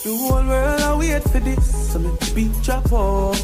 The whole world I wait for this, so make the beat drop off.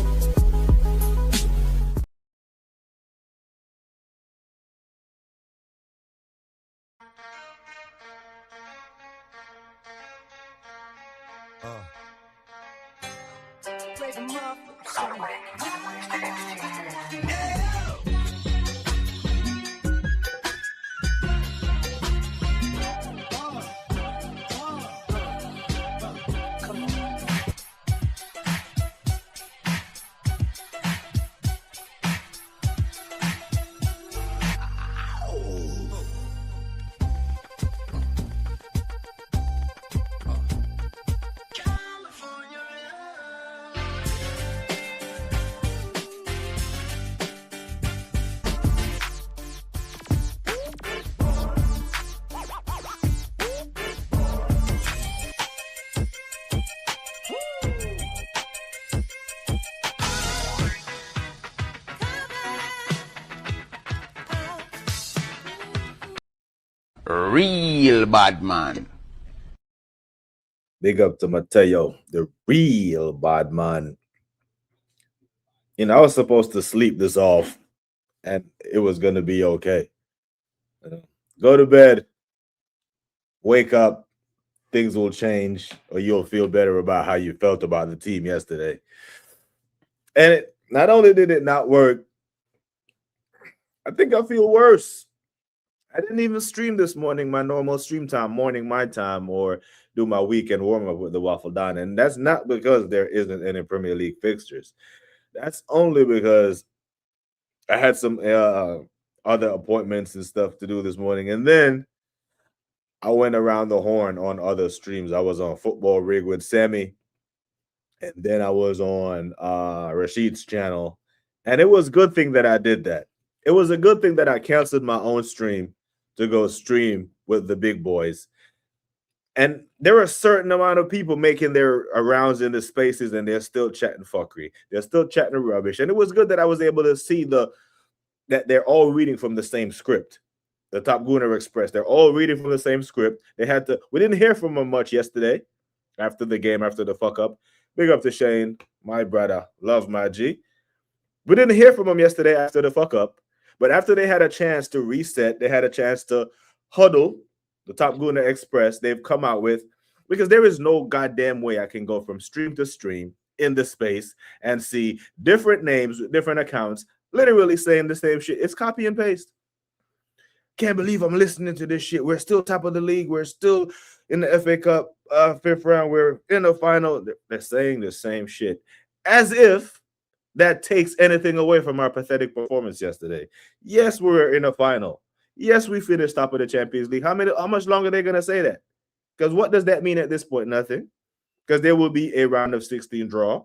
Real bad man. Big up to Mateo, the real bad man. You know, I was supposed to sleep this off and it was going to be okay. Go to bed, wake up, things will change, or you'll feel better about how you felt about the team yesterday. And not only did it not work, I think I feel worse. I didn't even stream this morning, my normal stream time, morning my time, or do my weekend warm up with the Waffle Don. And that's not because there isn't any Premier League fixtures. That's only because I had some other appointments and stuff to do this morning. And then I went around the horn on other streams. I was on Football Rig with Sammy. And then I was on Rashid's channel. And it was a good thing that I did that. It was a good thing that I canceled my own stream to go stream with the big boys. And there are a certain amount of people making their rounds in the spaces, and they're still chatting fuckery. They're still chatting rubbish. And it was good that I was able to see that they're all reading from the same script. The Top Gooner Express, they're all reading from the same script. We didn't hear from them much yesterday after the game, after the fuck up. Big up to Shane, my brother. Love my G. We didn't hear from them yesterday after the fuck up. But after they had a chance to reset, they had a chance to huddle, the Top Gooner Express, they've come out with, because there is no goddamn way I can go from stream to stream in the space and see different names with different accounts literally saying the same shit. It's copy and paste. Can't believe I'm listening to this shit. We're still top of the league. We're still in the FA Cup fifth round. We're in the final. They're saying the same shit as if that takes anything away from our pathetic performance yesterday. Yes, we were in a final. Yes, we finished top of the Champions League. How much longer are they going to say that? Because what does that mean at this point? Nothing. Because there will be a round of 16 draw.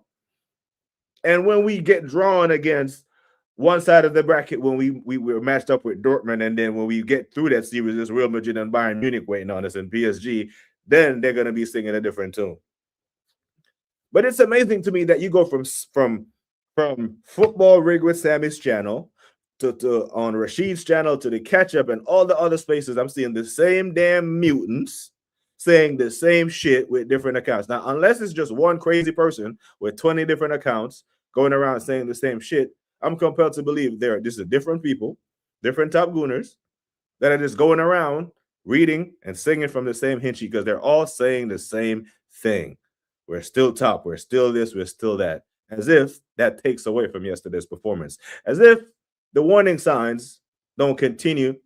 And when we get drawn against one side of the bracket, when we were matched up with Dortmund, and then when we get through that series, it's Real Madrid and Bayern Munich waiting on us and PSG, then they're going to be singing a different tune. But it's amazing to me that you go from Football Rig with Sammy's channel to on Rashid's channel to the catch up and all the other spaces. I'm seeing the same damn mutants saying the same shit with different accounts. Now, unless it's just one crazy person with 20 different accounts going around saying the same shit, I'm compelled to believe this is different people, different Top Gooners that are just going around reading and singing from the same hint sheet, because they're all saying the same thing. We're still top. We're still this. We're still that. As if that takes away from yesterday's performance. As if the warning signs don't continue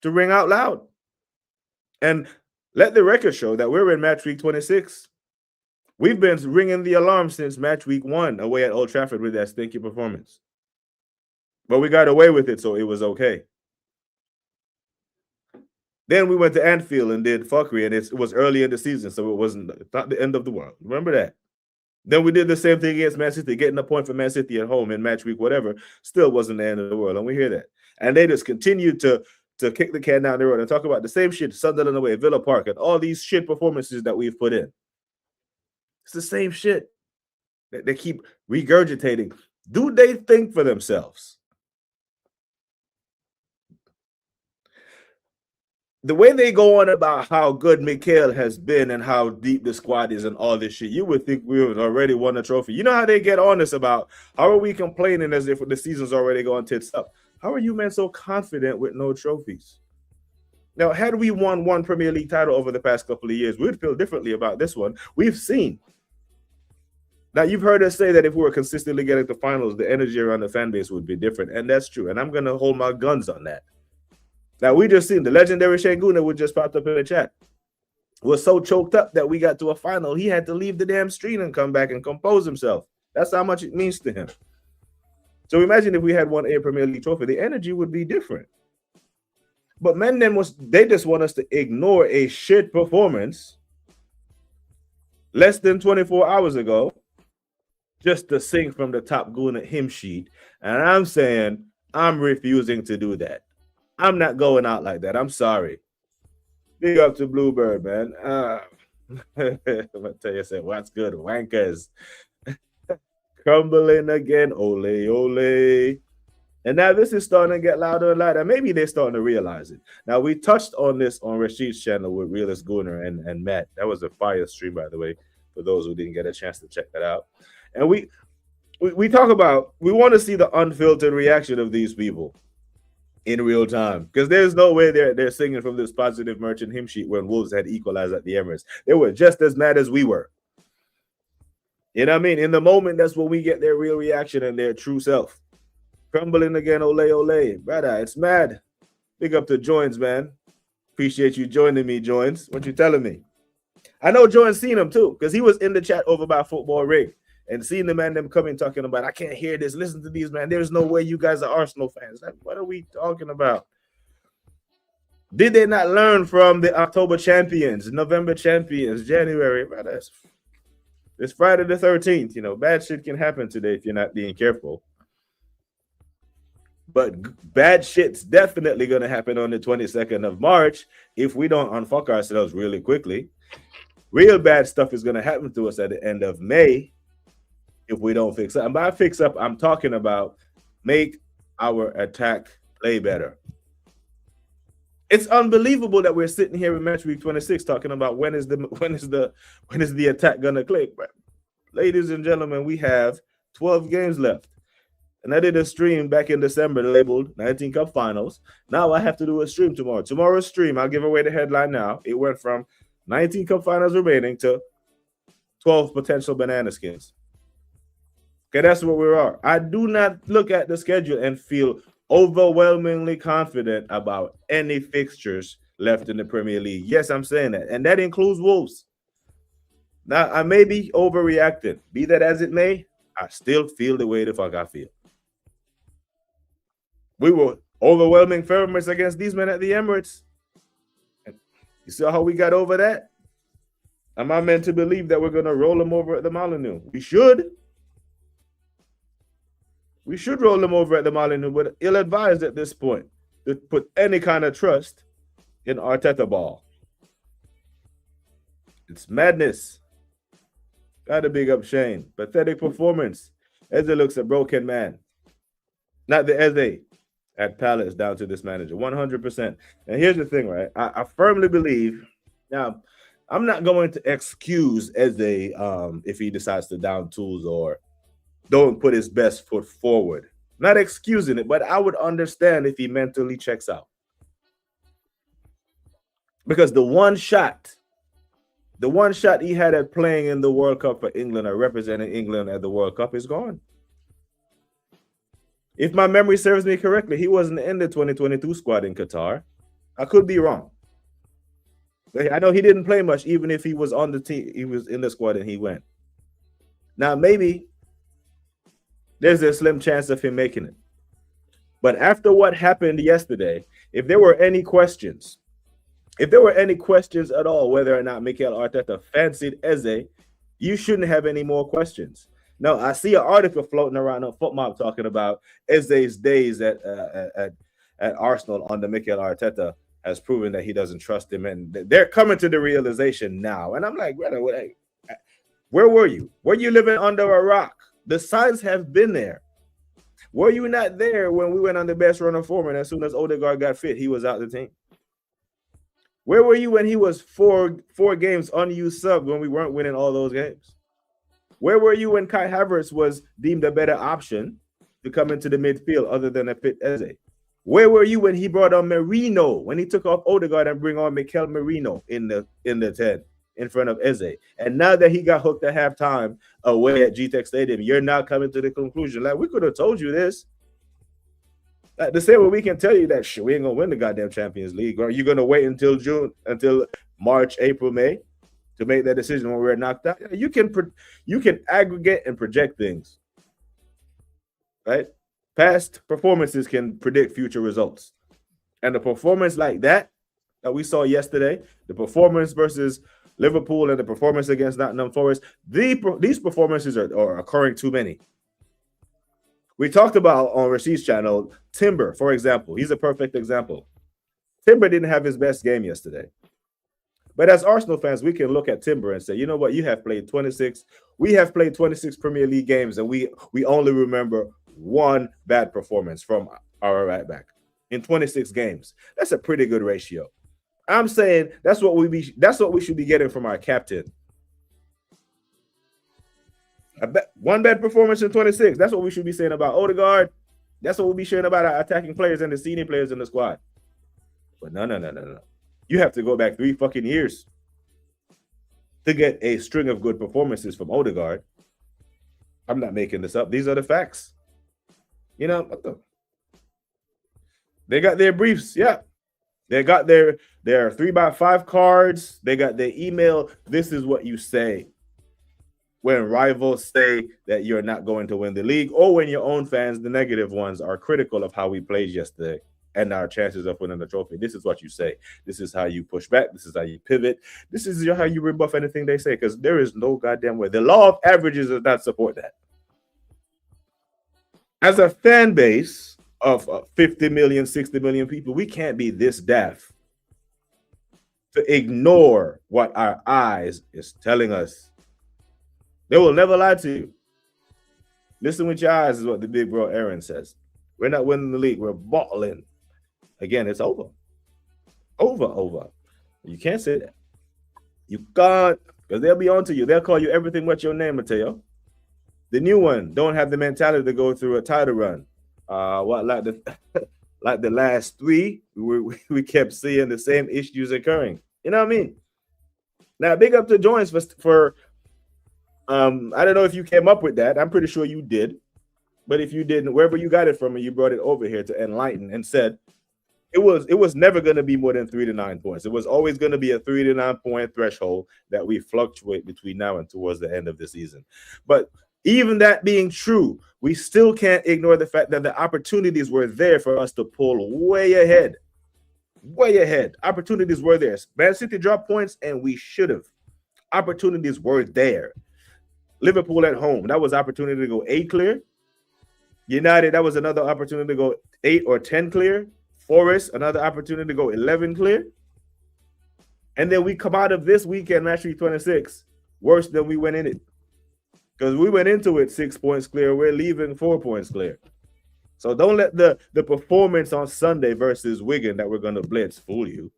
to ring out loud. And let the record show that we're in match week 26. We've been ringing the alarm since match week 1 away at Old Trafford with that stinky performance. But we got away with it, so it was okay. Then we went to Anfield and did fuckery, and it was early in the season, so it's not the end of the world. Remember that. Then we did the same thing against Man City, getting a point for Man City at home in match week, whatever, still wasn't the end of the world. And we hear that. And they just continued to kick the can down the road and talk about the same shit, Sunderland away, Villa Park, and all these shit performances that we've put in. It's the same shit that they keep regurgitating. Do they think for themselves? the way they go on about how good Mikel has been and how deep the squad is and all this shit, you would think we would already won a trophy. You know how they get honest about how are we complaining as if the season's already gone tits up? How are you men so confident with no trophies? Now, had we won one Premier League title over the past couple of years, we'd feel differently about this one. We've seen. Now, you've heard us say that if we were consistently getting to finals, the energy around the fan base would be different. And that's true. And I'm going to hold my guns on that. Now, we just seen the legendary Şengün, which just popped up in the chat, was so choked up that we got to a final. He had to leave the damn stream and come back and compose himself. That's how much it means to him. So imagine if we had won a Premier League trophy, the energy would be different. But they just want us to ignore a shit performance less than 24 hours ago just to sing from the Top Guna hymn sheet. And I'm saying I'm refusing to do that. I'm not going out like that. I'm sorry. Big up to Bluebird, man. I'm gonna tell you, say, what's good, wankers? Crumbling again, ole, ole. And now this is starting to get louder and louder. Maybe they're starting to realize it. Now, we touched on this on Rashid's channel with Realist Gunner and Matt. That was a fire stream, by the way, for those who didn't get a chance to check that out. And we talk about, we want to see the unfiltered reaction of these people in real time, because there's no way they're singing from this positive merchant hymn sheet when Wolves had equalized at the Emirates. They were just as mad as we were. You know what I mean? In the moment, that's when we get their real reaction and their true self. Crumbling again, ole, ole. Brother, it's mad. Big up to Joins, man. Appreciate you joining me, Joins. What you telling me? I know Joins seen him too, because he was in the chat over by Football Rig and seeing the man them coming talking about, I can't hear this. Listen to these, man. There's no way you guys are Arsenal fans. Like, what are we talking about? Did they not learn from the October champions, November champions, January? Brother, it's Friday the 13th. You know, bad shit can happen today if you're not being careful. But bad shit's definitely going to happen on the 22nd of March if we don't unfuck ourselves really quickly. Real bad stuff is going to happen to us at the end of May if we don't fix up. And by fix up, I'm talking about make our attack play better. It's unbelievable that we're sitting here in match week 26 talking about when is the attack going to click. But ladies and gentlemen, we have 12 games left. And I did a stream back in December labeled 19 Cup Finals. Now I have to do a stream tomorrow. Tomorrow's stream, I'll give away the headline now. It went from 19 Cup Finals remaining to 12 potential banana skins. Okay, that's where we are. I do not look at the schedule and feel overwhelmingly confident about any fixtures left in the Premier League. Yes, I'm saying that. And that includes Wolves. Now, I may be overreacting. Be that as it may, I still feel the way the fuck I feel. We were overwhelming favorites against these men at the Emirates. And you see how we got over that? Am I meant to believe that we're going to roll them over at the Molineux? We should. We should roll them over at the Molineux, but ill-advised at this point to put any kind of trust in Arteta ball. It's madness. Gotta big up Shane. Pathetic performance. Eze looks a broken man. Not the Eze at Palace down to this manager. 100%. And here's the thing, right? I firmly believe. Now, I'm not going to excuse Eze if he decides to down tools or don't put his best foot forward. Not excusing it, but I would understand if he mentally checks out. Because the one shot he had at playing in the World Cup for England or representing England at the World Cup is gone. If my memory serves me correctly, he wasn't in the 2022 squad in Qatar. I could be wrong. But I know he didn't play much, even if he was on the team, he was in the squad and he went. Now, maybe there's a slim chance of him making it. But after what happened yesterday, if there were any questions at all whether or not Mikel Arteta fancied Eze, you shouldn't have any more questions. Now, I see an article floating around on FootMob talking about Eze's days at Arsenal under Mikel Arteta has proven that he doesn't trust him, and they're coming to the realization now. And I'm like, brother, where were you? Were you living under a rock? The signs have been there. Were you not there when we went on the best run of form, and as soon as Odegaard got fit, he was out the team? Where were you when he was four games unused sub when we weren't winning all those games? Where were you when Kai Havertz was deemed a better option to come into the midfield other than a fit Eze? Where were you when he brought on Merino, when he took off Odegaard and bring on Mikel Merino in the 10 in front of Eze? And now that he got hooked at halftime away at Citeh Stadium, you're now coming to the conclusion. Like, we could have told you this. Like, the same way we can tell you that shit, we ain't gonna win the goddamn Champions League. Or are you gonna wait until March, April, May to make that decision when we're knocked out? You can aggregate and project things, right? Past performances can predict future results. And the performance like that we saw yesterday, the performance versus Liverpool and the performance against Nottingham Forest, these performances are occurring too many. We talked about on Rashid's channel, Timber, for example. He's a perfect example. Timber didn't have his best game yesterday. But as Arsenal fans, we can look at Timber and say, you know what, you have played 26. We have played 26 Premier League games, and we only remember one bad performance from our right back in 26 games. That's a pretty good ratio. I'm saying that's what we should be getting from our captain. One bad performance in 26. That's what we should be saying about Odegaard. That's what we'll be sharing about our attacking players and the senior players in the squad. But no. You have to go back 3 fucking years to get a string of good performances from Odegaard. I'm not making this up. These are the facts. You know, they got their briefs. Yeah. They got their 3x5 cards. They got their email. This is what you say when rivals say that you're not going to win the league, or when your own fans, the negative ones, are critical of how we played yesterday and our chances of winning the trophy. This is what you say. This is how you push back. This is how you pivot. This is how you rebuff anything they say, because there is no goddamn way. The law of averages does not support that. As a fan base of 50 million, 60 million people, we can't be this daft to ignore what our eyes is telling us. They will never lie to you. Listen with your eyes is what the big bro Aaron says. We're not winning the league. We're bottling. Again, it's over. Over. You can't say that. You can't, because they'll be on to you. They'll call you everything but your name, Mateo. The new one don't have the mentality to go through a title run. Like the last 3, we kept seeing the same issues occurring. You know what I mean? Now, big up to Joins for I don't know if you came up with that. I'm pretty sure you did. But if you didn't, wherever you got it from and you brought it over here to enlighten and said it was never going to be more than 3 to 9 points. It was always going to be a 3 to 9 point threshold that we fluctuate between now and towards the end of the season. But even that being true, we still can't ignore the fact that the opportunities were there for us to pull way ahead. Way ahead. Opportunities were there. Man City dropped points, and we should have. Opportunities were there. Liverpool at home, that was opportunity to go 8 clear. United, that was another opportunity to go 8 or 10 clear. Forest, another opportunity to go 11 clear. And then we come out of this weekend, match week 26, worse than we went in it. Because we went into it 6 points clear. We're leaving 4 points clear. So don't let the performance on Sunday versus Wigan that we're going to blitz fool you.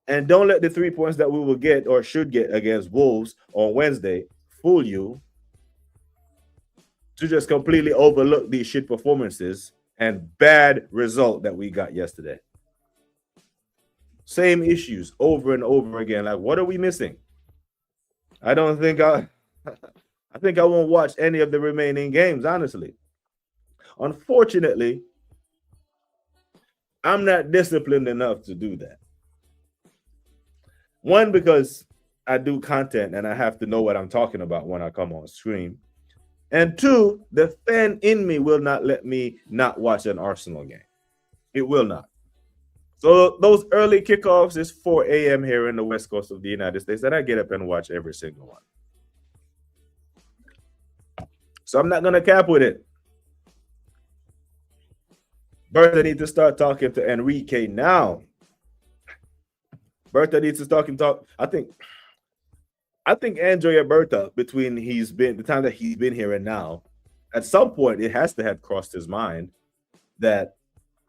And don't let the 3 points that we will get or should get against Wolves on Wednesday fool you to just completely overlook these shit performances and bad result that we got yesterday. Same issues over and over again. Like, what are we missing? I think I won't watch any of the remaining games, honestly. Unfortunately, I'm not disciplined enough to do that. One, because I do content and I have to know what I'm talking about when I come on stream. And 2, the fan in me will not let me not watch an Arsenal game. It will not. So those early kickoffs is 4 a.m. here in the West Coast of the United States, and I get up and watch every single one. So I'm not going to cap with it. Bertha needs to start talking to Enrique now. Bertha needs to talk. I think Andrea Bertha, between the time that he's been here and now, at some point it has to have crossed his mind that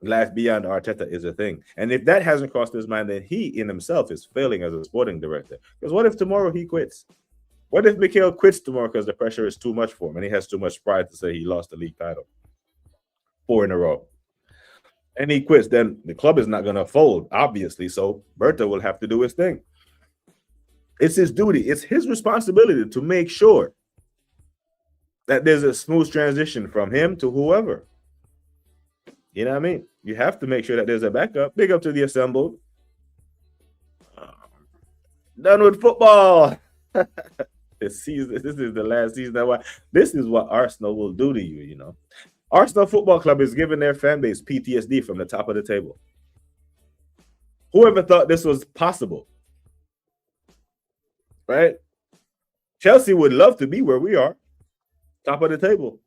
Life beyond Arteta is a thing. And if that hasn't crossed his mind, then he in himself is failing as a sporting director. Because what if tomorrow he quits? What if Mikel quits tomorrow because the pressure is too much for him and he has too much pride to say he lost the league title 4 in a row? And he quits, then the club is not going to fold, obviously. So Berta will have to do his thing. It's his duty. It's his responsibility to make sure that there's a smooth transition from him to whoever. You know what I mean? You have to make sure that there's a backup. Big up to the assembled. Done with football. This season, this is the last season. This is what Arsenal will do to you, you know. Arsenal Football Club is giving their fan base PTSD from the top of the table. Whoever thought this was possible? Right? Chelsea would love to be where we are, top of the table.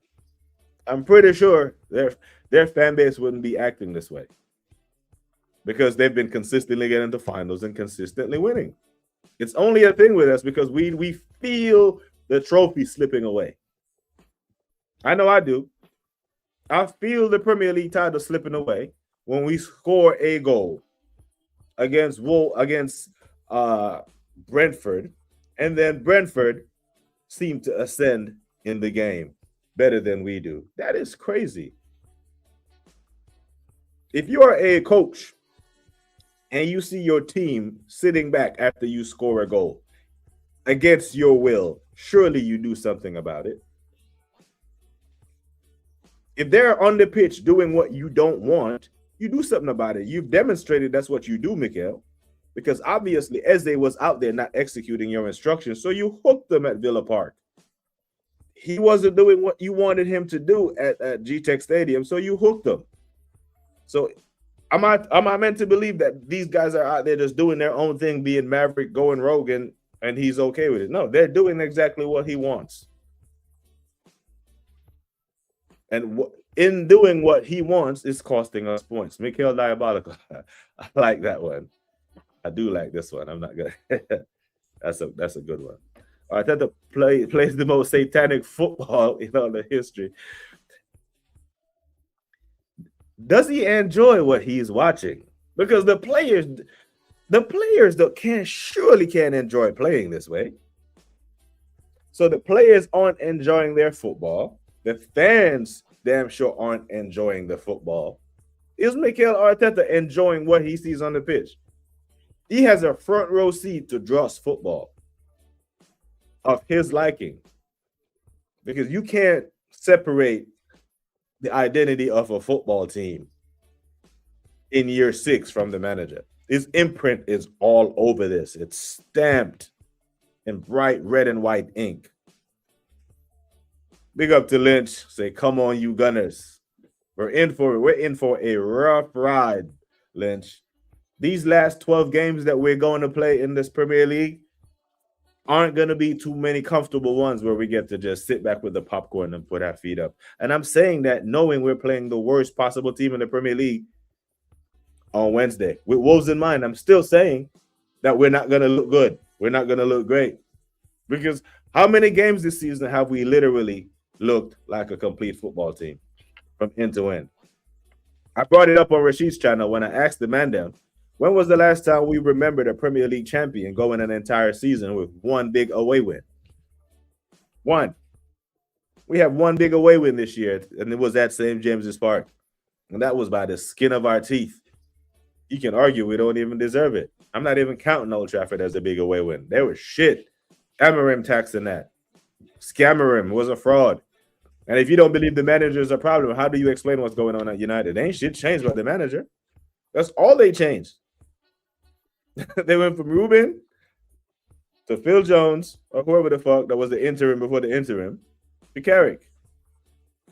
I'm pretty sure their fan base wouldn't be acting this way because they've been consistently getting to finals and consistently winning. It's only a thing with us because we feel the trophy slipping away. I know I do. I feel the Premier League title slipping away when we score a goal against Brentford, and then Brentford seem to ascend in the game better than we do. That is crazy. If you are a coach and you see your team sitting back after you score a goal against your will, surely you do something about it. If they're on the pitch doing what you don't want, you do something about it. You've demonstrated that's what you do, Mikel, because obviously Eze was out there not executing your instructions, so you hooked them at Villa Park. He wasn't doing what you wanted him to do at Citeh Stadium, so you hooked them. So am I meant to believe that these guys are out there just doing their own thing, being maverick, going rogue, and he's okay with it? No, they're doing exactly what he wants. And in doing what he wants, it's costing us points. Mikel Diabolical. I like that one. I do like this one. I'm not gonna. That's a good one. Arteta plays the most satanic football in all the history. Does he enjoy what he's watching? Because the players surely can't enjoy playing this way. So the players aren't enjoying their football. The fans damn sure aren't enjoying the football. Is Mikel Arteta enjoying what he sees on the pitch? He has a front row seat to Dross football of his liking. Because you can't separate the identity of a football team in year 6 from the manager. His imprint is all over this. It's stamped in bright red and white ink. Big up to Lynch. Say, come on, you Gunners. We're in for a rough ride, Lynch. These last 12 games that we're going to play in this Premier League aren't going to be too many comfortable ones where we get to just sit back with the popcorn and put our feet up. And I'm saying that knowing we're playing the worst possible team in the Premier League on Wednesday. With Wolves in mind, I'm still saying that we're not going to look good. We're not going to look great. Because how many games this season have we literally looked like a complete football team from end to end? I brought it up on Rashid's channel when I asked the man down, when was the last time we remembered a Premier League champion going an entire season with one big away win? One. We have one big away win this year, and it was at St. James's Park. And that was by the skin of our teeth. You can argue we don't even deserve it. I'm not even counting Old Trafford as a big away win. They were shit. Amarim taxing that. Scamarim was a fraud. And if you don't believe the manager is a problem, how do you explain what's going on at United? They ain't shit changed by the manager. That's all they changed. They went from Ruben to Phil Jones, or whoever the fuck that was the interim before the interim, to Carrick.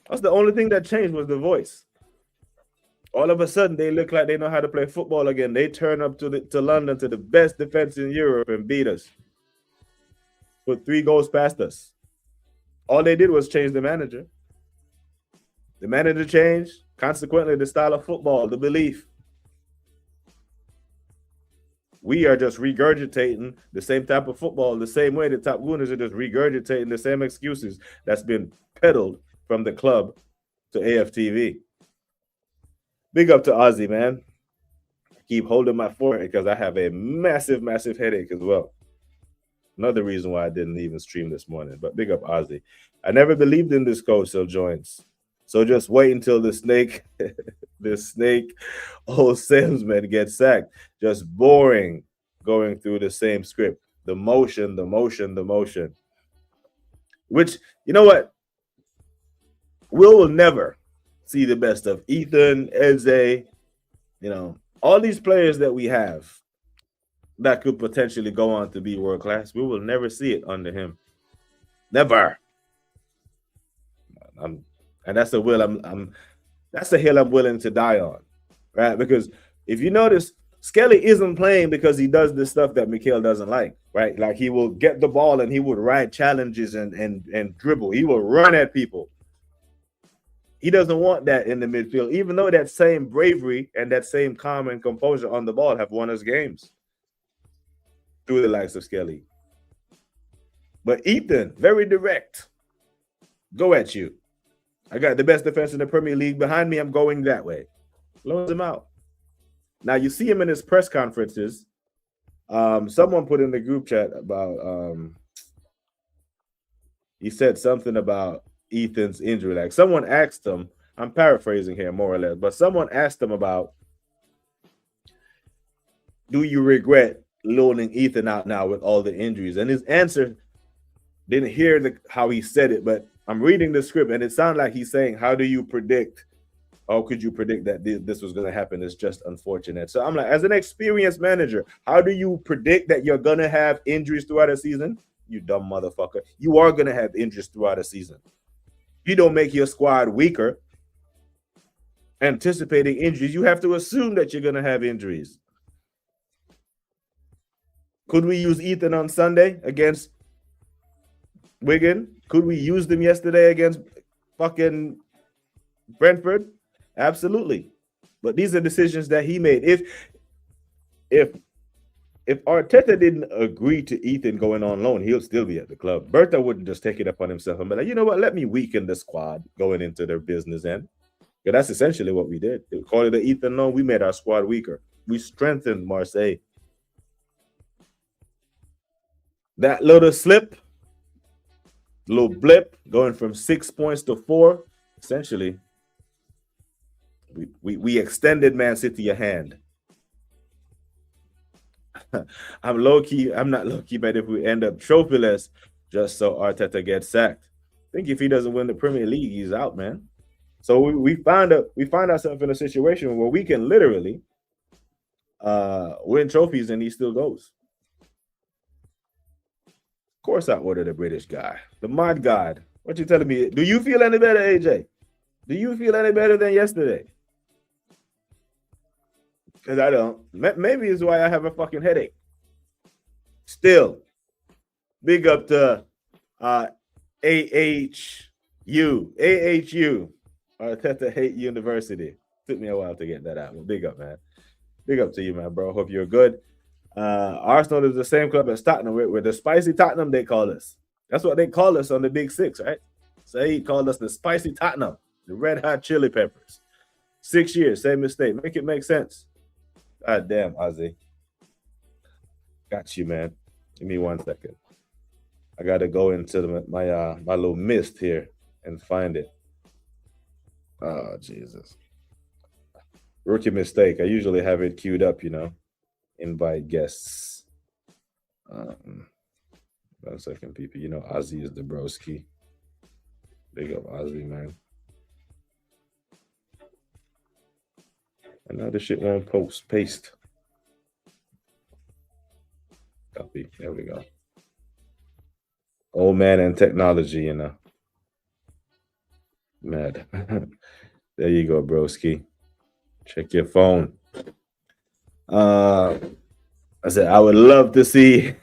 That's the only thing that changed was the voice. All of a sudden, they look like they know how to play football again. They turn up to London to the best defense in Europe and beat us. Put 3 goals past us. All they did was change the manager. The manager changed. Consequently, the style of football, the belief. We are just regurgitating the same type of football the same way the top Gooners are just regurgitating the same excuses that's been peddled from the club to AFTV. Big up to Ozzy, man. Keep holding my forehead because I have a massive, massive headache as well. Another reason why I didn't even stream this morning. But big up Ozzy. I never believed in this coach, so joins. So just wait until the snake, the snake old salesman gets sacked. Just boring going through the same script. The motion, the motion, the motion. Which, you know what? Will never see the best of Ethan, Eze, all these players that we have that could potentially go on to be world class. We will never see it under him. Never. And that's a will that's a hill I'm willing to die on. Right? Because if you notice, Skelly isn't playing because he does this stuff that Mikhail doesn't like, right? Like he will get the ball and he would ride challenges and dribble. He will run at people. He doesn't want that in the midfield, even though that same bravery and that same calm and composure on the ball have won us games through the likes of Skelly. But Ethan, very direct. Go at you. I got the best defense in the Premier League behind me. I'm going that way. Blows him out. Now you see him in his press conferences. Someone put in the group chat about he said something about Ethan's injury. Like someone asked him, I'm paraphrasing here more or less, but someone asked him about, do you regret loaning Ethan out now with all the injuries? And his answer, didn't hear how he said it, but I'm reading the script and it sounded like he's saying, how do you predict, or could you predict that this was going to happen? It's just unfortunate. So I'm like, as an experienced manager, how do you predict that you're going to have injuries throughout a season? You dumb motherfucker. You are going to have injuries throughout a season. You don't make your squad weaker anticipating injuries. You have to assume that you're going to have injuries. Could we use Ethan on Sunday against Wigan? Could we use them yesterday against fucking Brentford? Absolutely. But these are decisions that he made. If Arteta didn't agree to Ethan going on loan, he'll still be at the club. Berta wouldn't just take it upon himself and be like, you know what, let me weaken the squad going into their business end. Because that's essentially what we did. We called it the Ethan loan. We made our squad weaker. We strengthened Marseille. That little slip, little blip, going from 6 points to 4, essentially, we extended Man City a hand. I'm low-key, I'm not low-key, but if we end up trophyless, just so Arteta gets sacked. I think if he doesn't win the Premier League, he's out, man. So we find ourselves in a situation where we can literally win trophies and he still goes. Of course I ordered a British guy. The mod god. What you telling me? Do you feel any better, AJ? Do you feel any better than yesterday? Because I don't. Maybe it's why I have a fucking headache. Still, big up to AHU. Arteta Hate University. Took me a while to get that out. Well, big up, man. Big up to you, man, bro. Hope you're good. Arsenal is the same club as Tottenham. We're the spicy Tottenham, they call us. That's what they call us on the Big Six, right? So he called us the spicy Tottenham, the red hot chili peppers. 6 years, same mistake. Make it make sense. God damn, Ozzy. Got you, man. Give me 1 second. I got to go into my little mist here and find it. Oh, Jesus. Rookie mistake. I usually have it queued up, invite guests. 1 second, people. Ozzy is the broski. Big up Ozzy, man. And now this shit won't paste. Copy. There we go. Old man and technology, Mad. There you go, broski. Check your phone. I said I would love to see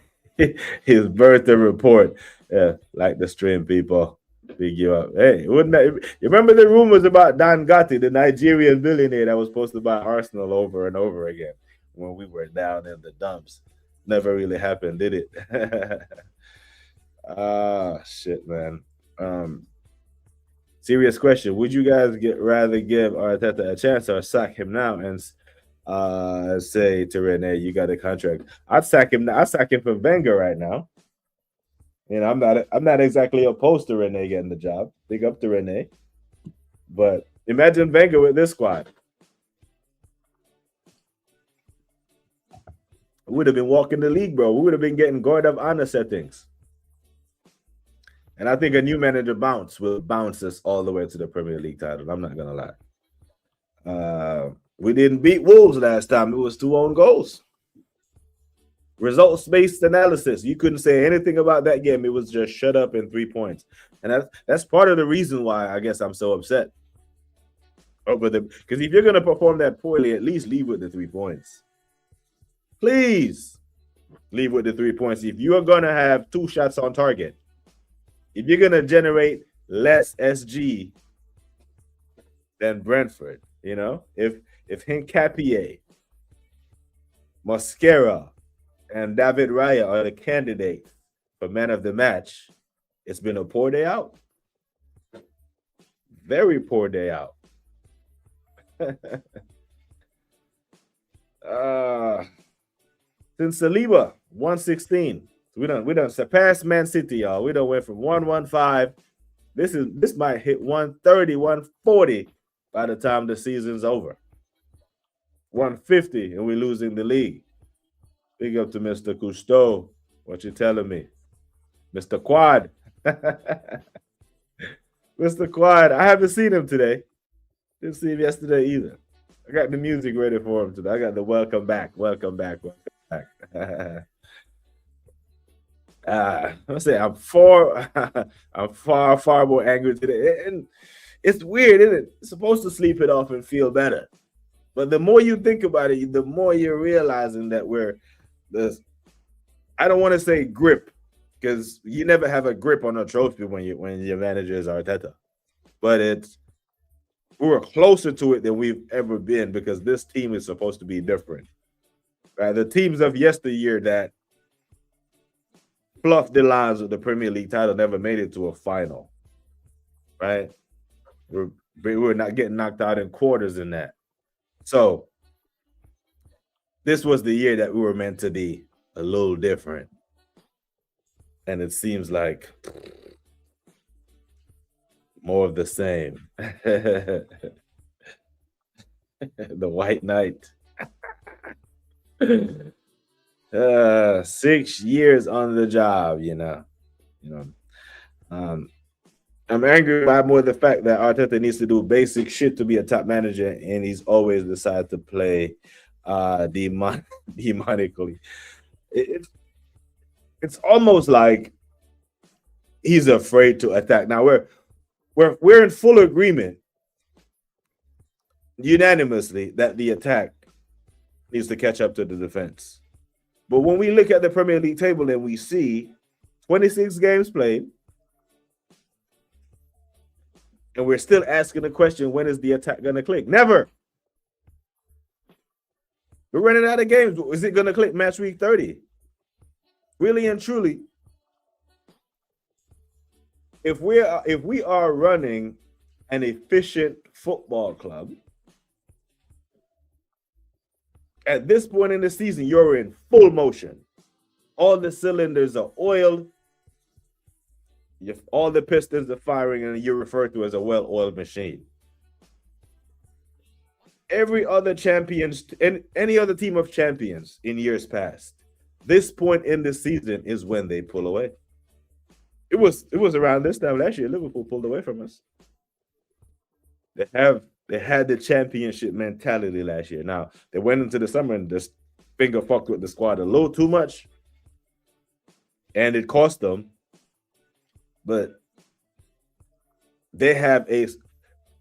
his birthday report. Yeah, like the stream, people. Big you up. Hey, wouldn't that? You remember the rumors about Dan Gotti, the Nigerian billionaire that was supposed to buy Arsenal over and over again when we were down in the dumps? Never really happened, did it? Shit, man. Serious question. Would you guys rather give Arteta a chance or sack him now and say to Rene, you got a contract? I'd sack him. I'd sack him for Wenger right now. You know, I'm not exactly opposed to Rene getting the job. Big up to Rene. But imagine Wenger with this squad. We would have been walking the league, bro. We would have been getting guard of honor settings. And I think a new manager will bounce us all the way to the Premier League title. I'm not gonna lie. We didn't beat Wolves last time. It was 2 own goals. Results-based analysis. You couldn't say anything about that game. It was just shut up in 3 points. And that's part of the reason why I guess I'm so upset over them. Because if you're gonna perform that poorly, at least leave with the 3 points. Please leave with the 3 points. If you are gonna have 2 shots on target, if you're gonna generate less SG than Brentford, you know, if Hincapié, Mosquera, and David Raya are the candidates for man of the match, it's been a poor day out. Very poor day out. Since Saliba 116, we done surpassed Man City, y'all. We done went from 115. This might hit 130, 140 by the time the season's over. 150, and we're losing the league. Big up to Mr. Cousteau. What you telling me? Mr. Quad. Mr. Quad. I haven't seen him today. Didn't see him yesterday either. I got the music ready for him today. I got the welcome back. Welcome back. I'm saying I'm far more angry today. And it's weird, isn't it? It's supposed to sleep it off and feel better. But the more you think about it, the more you're realizing that I don't want to say grip, because you never have a grip on a trophy when your manager is Arteta. But we're closer to it than we've ever been, because this team is supposed to be different. Right? The teams of yesteryear that fluffed the lines of the Premier League title never made it to a final. Right? We're not getting knocked out in quarters in that. So this was the year that we were meant to be a little different. And it seems like more of the same. The White Knight. 6 years on the job, you know. I'm angry by more the fact that Arteta needs to do basic shit to be a top manager, and he's always decided to play demonically. It's almost like he's afraid to attack. Now we're in full agreement, unanimously, that the attack needs to catch up to the defense. But when we look at the Premier League table and we see 26 games played, and we're still asking the question, when is the attack going to click? Never. We're running out of games. Is it going to click match week 30? Really and truly, if we are running an efficient football club, at this point in the season, you're in full motion. All the cylinders are oiled. All the pistons are firing, and you're referred to as a well-oiled machine. Every other champions and any other team of champions in years past, this point in the season is when they pull away. It was around this time last year Liverpool pulled away from us. They had the championship mentality last year. Now they went into the summer and just finger fucked with the squad a little too much, and it cost them. But they have a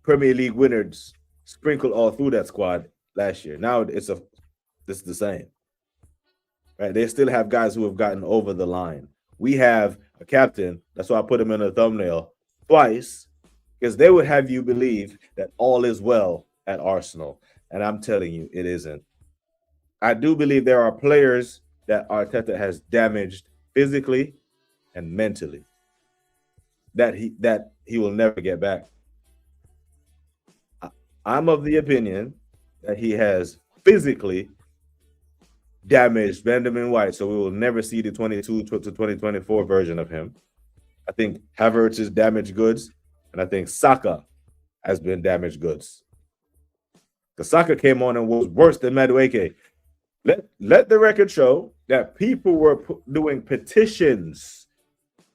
Premier League winners sprinkled all through that squad last year. Now it's the same. Right? They still have guys who have gotten over the line. We have a captain. That's why I put him in a thumbnail twice, because they would have you believe that all is well at Arsenal. And I'm telling you, it isn't. I do believe there are players that Arteta has damaged physically and mentally that he will never get back. I'm of the opinion that he has physically damaged Benjamin White, so we will never see the 22 to 2024 version of him. I think Havertz is damaged goods, and I think Saka has been damaged goods. Because Saka came on and was worse than Madueke. Let the record show that people were doing petitions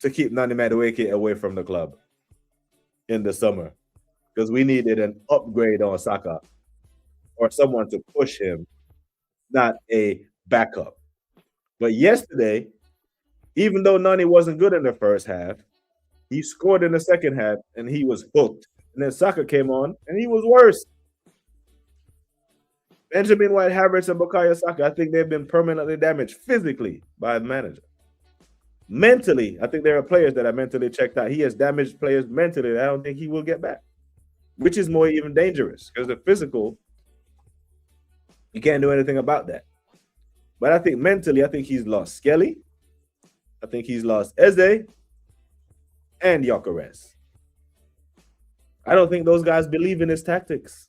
to keep Nani Madueke away from the club in the summer because we needed an upgrade on Saka or someone to push him, not a backup. But yesterday, even though Nani wasn't good in the first half, he scored in the second half and he was hooked. And then Saka came on and he was worse. Benjamin White, Havertz, and Bukayo Saka, I think they've been permanently damaged physically by the manager. Mentally, I think there are players that are mentally checked out. He has damaged players mentally that I don't think he will get back, which is more even dangerous because the physical, you can't do anything about that. But I think mentally, I think he's lost Skelly. I think he's lost Eze and Gyökeres. I don't think those guys believe in his tactics.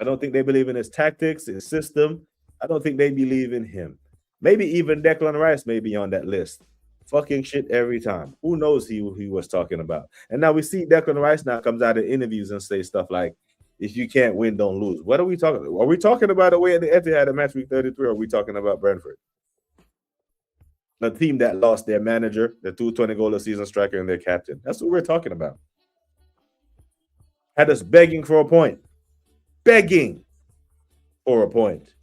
I don't think they believe in his tactics, his system. I don't think they believe in him. Maybe even Declan Rice may be on that list. Fucking shit every time. Who knows who he was talking about? And now we see Declan Rice now comes out in interviews and say stuff like, if you can't win, don't lose. What are we talking about? Are we talking about away at the Etihad at match week 33, or are we talking about Brentford? A team that lost their manager, their 220-goal a season striker, and their captain. That's what we're talking about. Had us begging for a point. Begging for a point.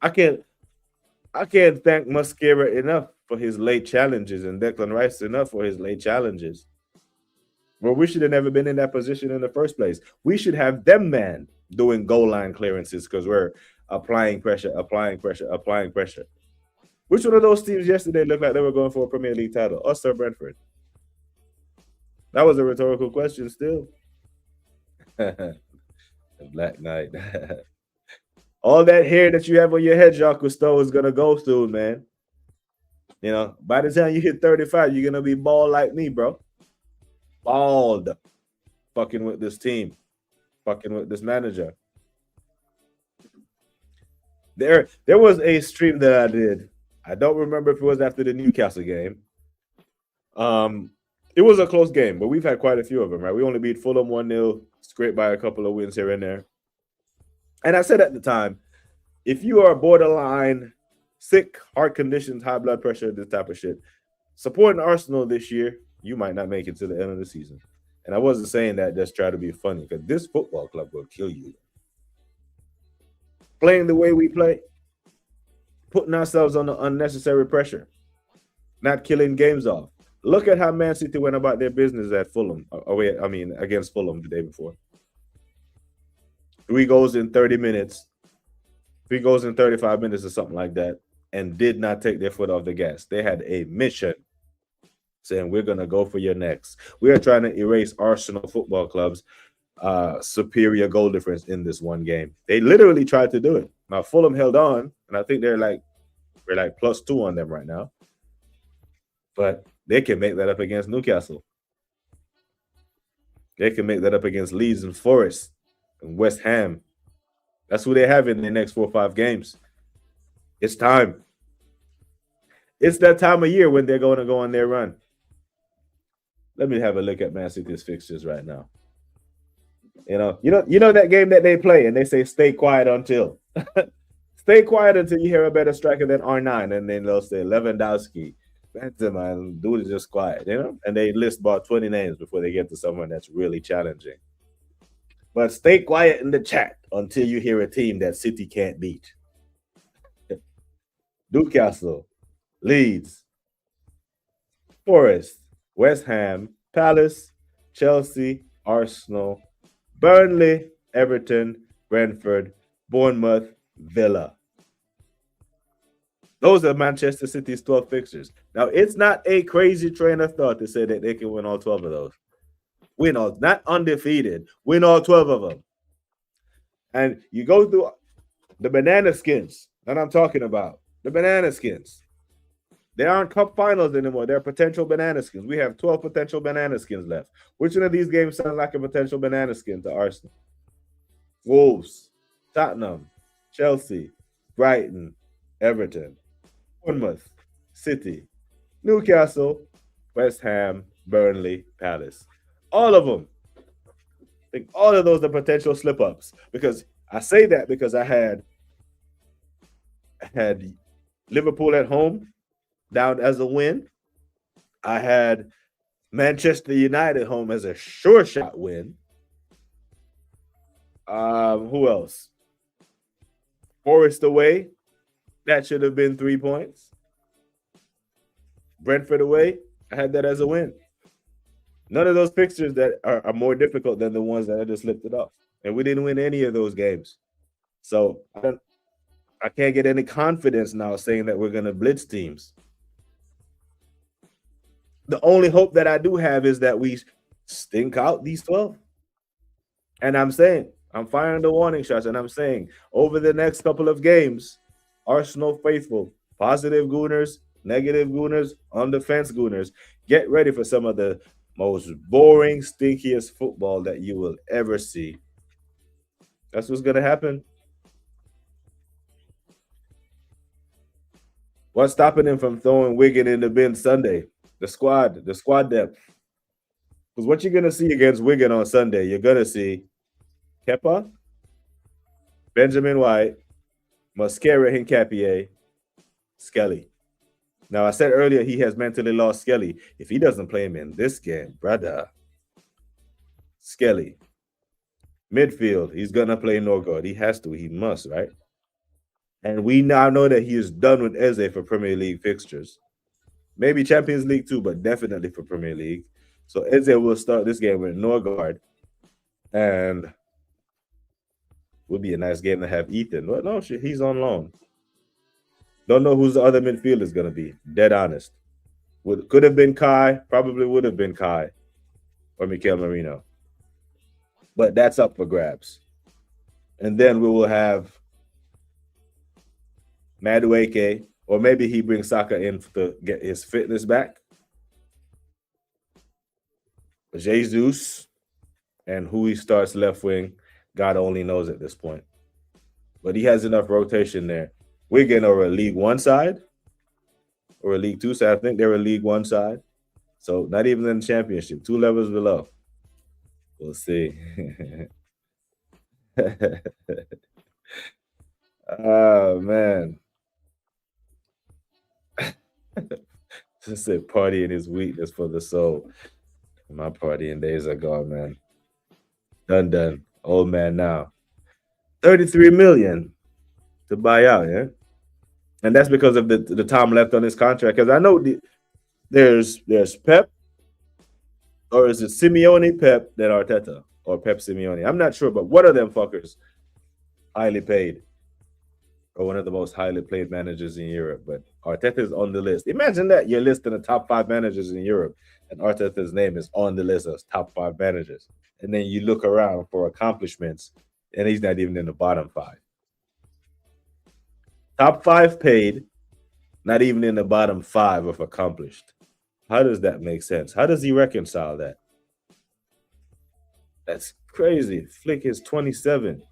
I can't thank Mosquera enough for his late challenges and Declan Rice enough for his late challenges. Well, we should have never been in that position in the first place. We should have them man doing goal line clearances because we're applying pressure. Which one of those teams yesterday looked like they were going for a Premier League title? Us or Brentford? That was a rhetorical question still. Black Knight. All that hair that you have on your head, Jacques Cousteau, is going to go soon, man. You know, by the time you hit 35, you're going to be bald like me, bro. Bald. Fucking with this team. Fucking with this manager. There was a stream that I did. I don't remember if it was after the Newcastle game. It was a close game, but we've had quite a few of them, right? We only beat Fulham 1-0, scraped by a couple of wins here and there. And I said at the time, if you are borderline sick, heart conditions, high blood pressure, this type of shit, supporting Arsenal this year, you might not make it to the end of the season. And I wasn't saying that just try to be funny, because this football club will kill you. Playing the way we play, putting ourselves under unnecessary pressure, not killing games off. Look at how Man City went about their business at Fulham. Against Fulham the day before. 3 goals in 30 minutes. 3 goals in 35 minutes or something like that. And did not take their foot off the gas. They had a mission saying, we're going to go for your necks. We are trying to erase Arsenal Football Club's superior goal difference in this one game. They literally tried to do it. Now, Fulham held on, and I think we're like +2 on them right now. But they can make that up against Newcastle. They can make that up against Leeds and Forest and West Ham. That's who they have in the next 4 or 5 games. It's time. It's that time of year when they're going to go on their run. Let me have a look at Man City's fixtures right now. You know that game that they play and they say stay quiet until. Stay quiet until you hear a better striker than R9, and then they'll say Lewandowski. Benzema, and dude is just quiet, and they list about 20 names before they get to someone that's really challenging. But stay quiet in the chat until you hear a team that City can't beat. Newcastle, Leeds, Forest, West Ham, Palace, Chelsea, Arsenal, Burnley, Everton, Brentford, Bournemouth, Villa. Those are Manchester City's 12 fixtures. Now, it's not a crazy train of thought to say that they can win all 12 of those. Win all, not undefeated. Win all 12 of them. And you go through the banana skins that I'm talking about. The banana skins. They aren't cup finals anymore. They're potential banana skins. We have 12 potential banana skins left. Which one of these games sounds like a potential banana skin to Arsenal? Wolves, Tottenham, Chelsea, Brighton, Everton, Bournemouth, City, Newcastle, West Ham, Burnley, Palace. All of them. I think all of those are potential slip ups because I say that because I had Liverpool at home down as a win. I had Manchester United home as a sure shot win. Who else? Forest away. That should have been 3 points. Brentford away. I had that as a win. None of those fixtures that are more difficult than the ones that I just lifted off. And we didn't win any of those games. So I can't get any confidence now saying that we're going to blitz teams. The only hope that I do have is that we stink out these 12. And I'm saying, I'm firing the warning shots, and I'm saying over the next couple of games, Arsenal faithful, positive Gooners, negative Gooners, on the fence Gooners, get ready for some of the most boring, stinkiest football that you will ever see. That's what's going to happen. What's stopping him from throwing Wigan in the bin Sunday? The squad depth. Because what you're going to see against Wigan on Sunday, you're going to see Kepa, Benjamin White, Mosquera Hincapié, Skelly. Now, I said earlier he has mentally lost Skelly. If he doesn't play him in this game, brother, Skelly. Midfield, he's going to play Norgard. He has to. He must, right? And we now know that he is done with Eze for Premier League fixtures. Maybe Champions League too, but definitely for Premier League. So Eze will start this game with Norgard. And would be a nice game to have Ethan. Well, no, he's on loan. Don't know who's the other midfielder is going to be. Dead honest. Could have been Kai. Probably would have been Kai or Mikel Merino. But that's up for grabs. And then we will have Madueke, or maybe he brings Saka in to get his fitness back. Jesus, and who he starts left wing, God only knows at this point. But he has enough rotation there. Wigan are a League One side or a League Two side. I think they're a League One side. So not even in the Championship, 2 levels below. We'll see. Oh, man. Just said partying is weakness for the soul. My partying days are gone, man. Done. Old man now. 33 million to buy out, yeah? And that's because of the time left on his contract. Because I know there's Pep, or is it Simeone, Pep, then Arteta, or Pep Simeone? I'm not sure, but what are them fuckers highly paid? Or one of the most highly paid managers in Europe, but Arteta is on the list. Imagine that you're listing the top 5 managers in Europe, and Arteta's name is on the list of top 5 managers. And then you look around for accomplishments, and he's not even in the bottom 5. Top 5 paid, not even in the bottom 5 of accomplished. How does that make sense? How does he reconcile that? That's crazy. Flick is 27.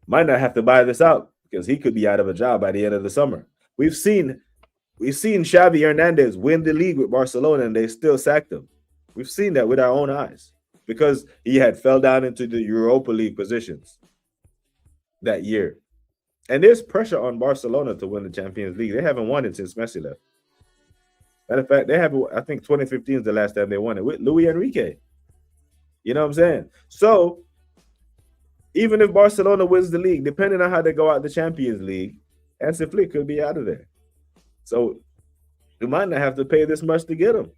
Might not have to buy this out because he could be out of a job by the end of the summer. We've seen Xavi Hernandez win the league with Barcelona and they still sacked him. We've seen that with our own eyes because he had fell down into the Europa League positions that year. And there's pressure on Barcelona to win the Champions League. They haven't won it since Messi left. Matter of fact, I think 2015 is the last time they won it with Luis Enrique. You know what I'm saying? So even if Barcelona wins the league, depending on how they go out the Champions League, Hansi Flick could be out of there. So you might not have to pay this much to get him.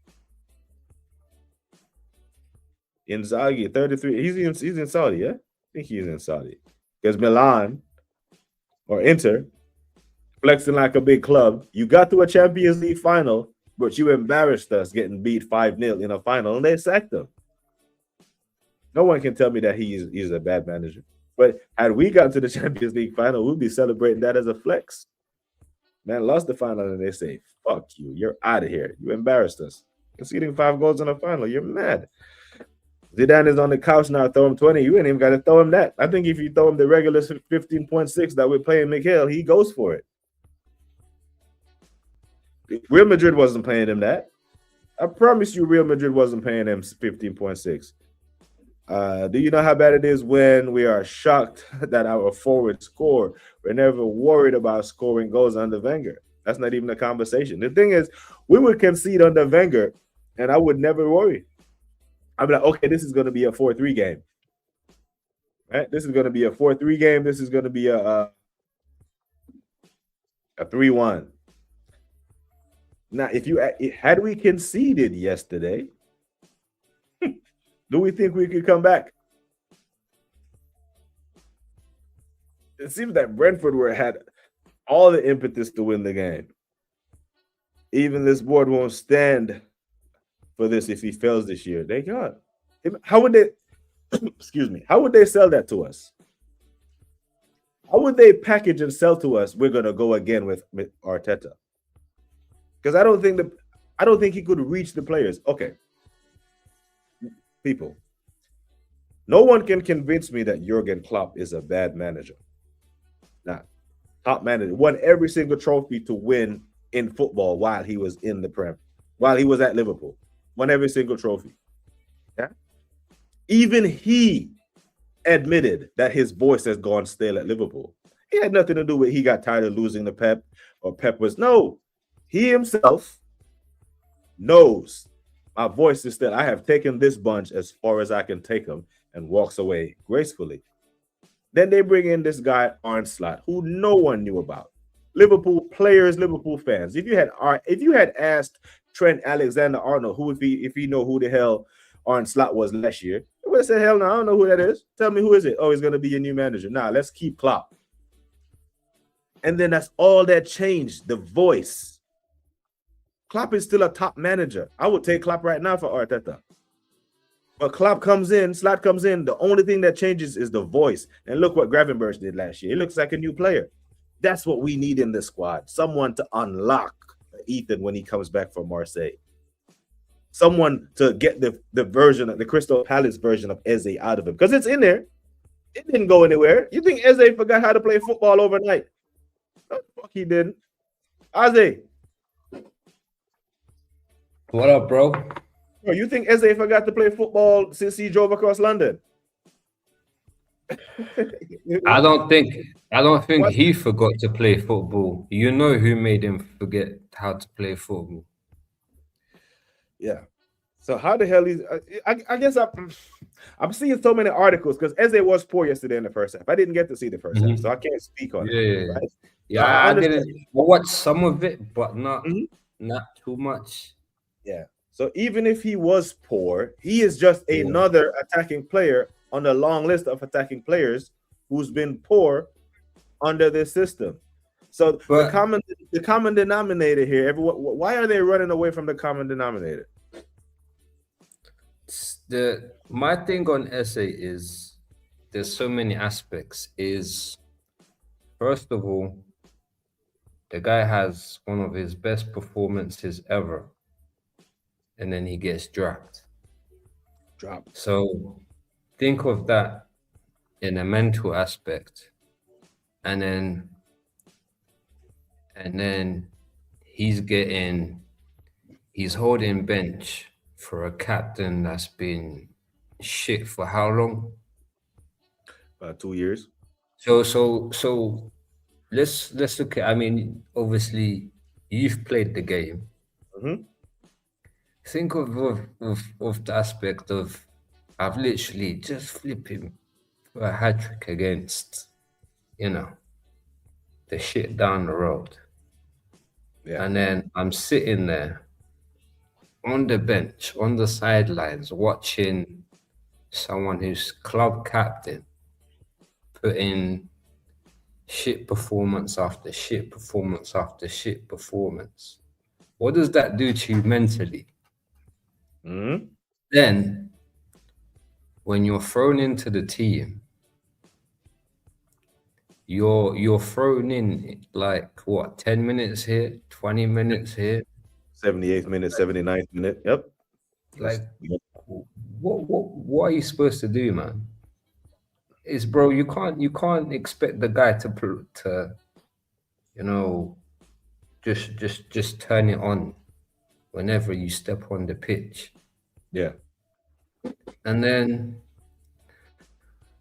Inzaghi, 33. He's in Saudi, yeah? I think he's in Saudi. Because Milan or Inter, flexing like a big club, you got to a Champions League final, but you embarrassed us getting beat 5-0 in a final, and they sacked him. No one can tell me that he's a bad manager. But had we gotten to the Champions League final, we'd be celebrating that as a flex. Man, lost the final, and they say, fuck you. You're out of here. You embarrassed us. Conceding 5 goals in a final. You're mad. Zidane is on the couch now. Throw him 20. You ain't even got to throw him that. I think if you throw him the regular 15.6 that we're paying Mikhail, he goes for it. Real Madrid wasn't paying him that. I promise you, Real Madrid wasn't paying him 15.6. Do you know how bad it is when we are shocked that our forwards score? We're never worried about scoring goals under Wenger. That's not even a conversation. The thing is, we would concede under Wenger, and I would never worry. I'd be like, okay, this is going to be a 4-3 game. Right? This is going to be a 4-3 game. This is going to be a 3-1. Now, if you had we conceded yesterday, do we think we could come back? It seems that Brentford had all the impetus to win the game. Even this board won't stand for this if he fails this year. They can't. How would they? Excuse me. How would they sell that to us? How would they package and sell to us? We're gonna go again with Arteta. Because I don't think he could reach the players. Okay. People. No one can convince me that Jurgen Klopp is a bad manager. Nah. Top manager. Won every single trophy to win in football while he was in the Prem. While he was at Liverpool. Won every single trophy. Yeah. Even he admitted that his voice has gone stale at Liverpool. It had nothing to do with he got tired of losing to Pep or Pep was. No. He himself knows my voice is still. I have taken this bunch as far as I can take them and walks away gracefully. Then they bring in this guy, Arne Slot, who no one knew about. Liverpool players, Liverpool fans. If you had asked Trent Alexander-Arnold if he know who the hell Arne Slot was last year, he would have said, hell no, I don't know who that is. Tell me who is it? Oh, he's going to be your new manager. Nah, let's keep Klopp. And then that's all that changed, the voice. Klopp is still a top manager. I would take Klopp right now for Arteta. But Klopp comes in, Slot comes in. The only thing that changes is the voice. And look what Gravenberch did last year. He looks like a new player. That's what we need in this squad. Someone to unlock Ethan when he comes back from Marseille. Someone to get the version of the Crystal Palace version of Eze out of him. Because it's in there. It didn't go anywhere. You think Eze forgot how to play football overnight? No, fuck he didn't. Eze. What up, bro? Bro, you think Eze forgot to play football since he drove across London? I don't think what? He forgot to play football. You know who made him forget how to play football. Yeah. So how the hell is I guess I'm seeing so many articles because Eze was poor yesterday in the first half. I didn't get to see the 1st half, so I can't speak on it. Right? Yeah, I didn't watch some of it, but not too much. Yeah. So even if he was poor, he is just another attacking player on the long list of attacking players who's been poor under this system. So the common denominator here, why are they running away from the common denominator? My thing on Eze is there's so many aspects. Is first of all, the guy has one of his best performances ever. And then he gets dropped. So think of that in a mental aspect. And then he's holding bench for a captain that's been shit for how long? About 2 years. So let's look at, I mean, obviously you've played the game. Mm-hmm. Think of the aspect of I've literally just flipped him for a hat trick against, the shit down the road. Yeah. And then I'm sitting there on the bench, on the sidelines, watching someone who's club captain put in shit performance after shit performance after shit performance. What does that do to you mentally? Mm-hmm. Then, when you're thrown into the team, you're thrown in like what, 10 minutes here, 20 minutes here, 78th minute, 79th minute. Yep. Like, what are you supposed to do, man? Is bro, you can't expect the guy to you know just turn it on whenever you step on the pitch. Yeah. And then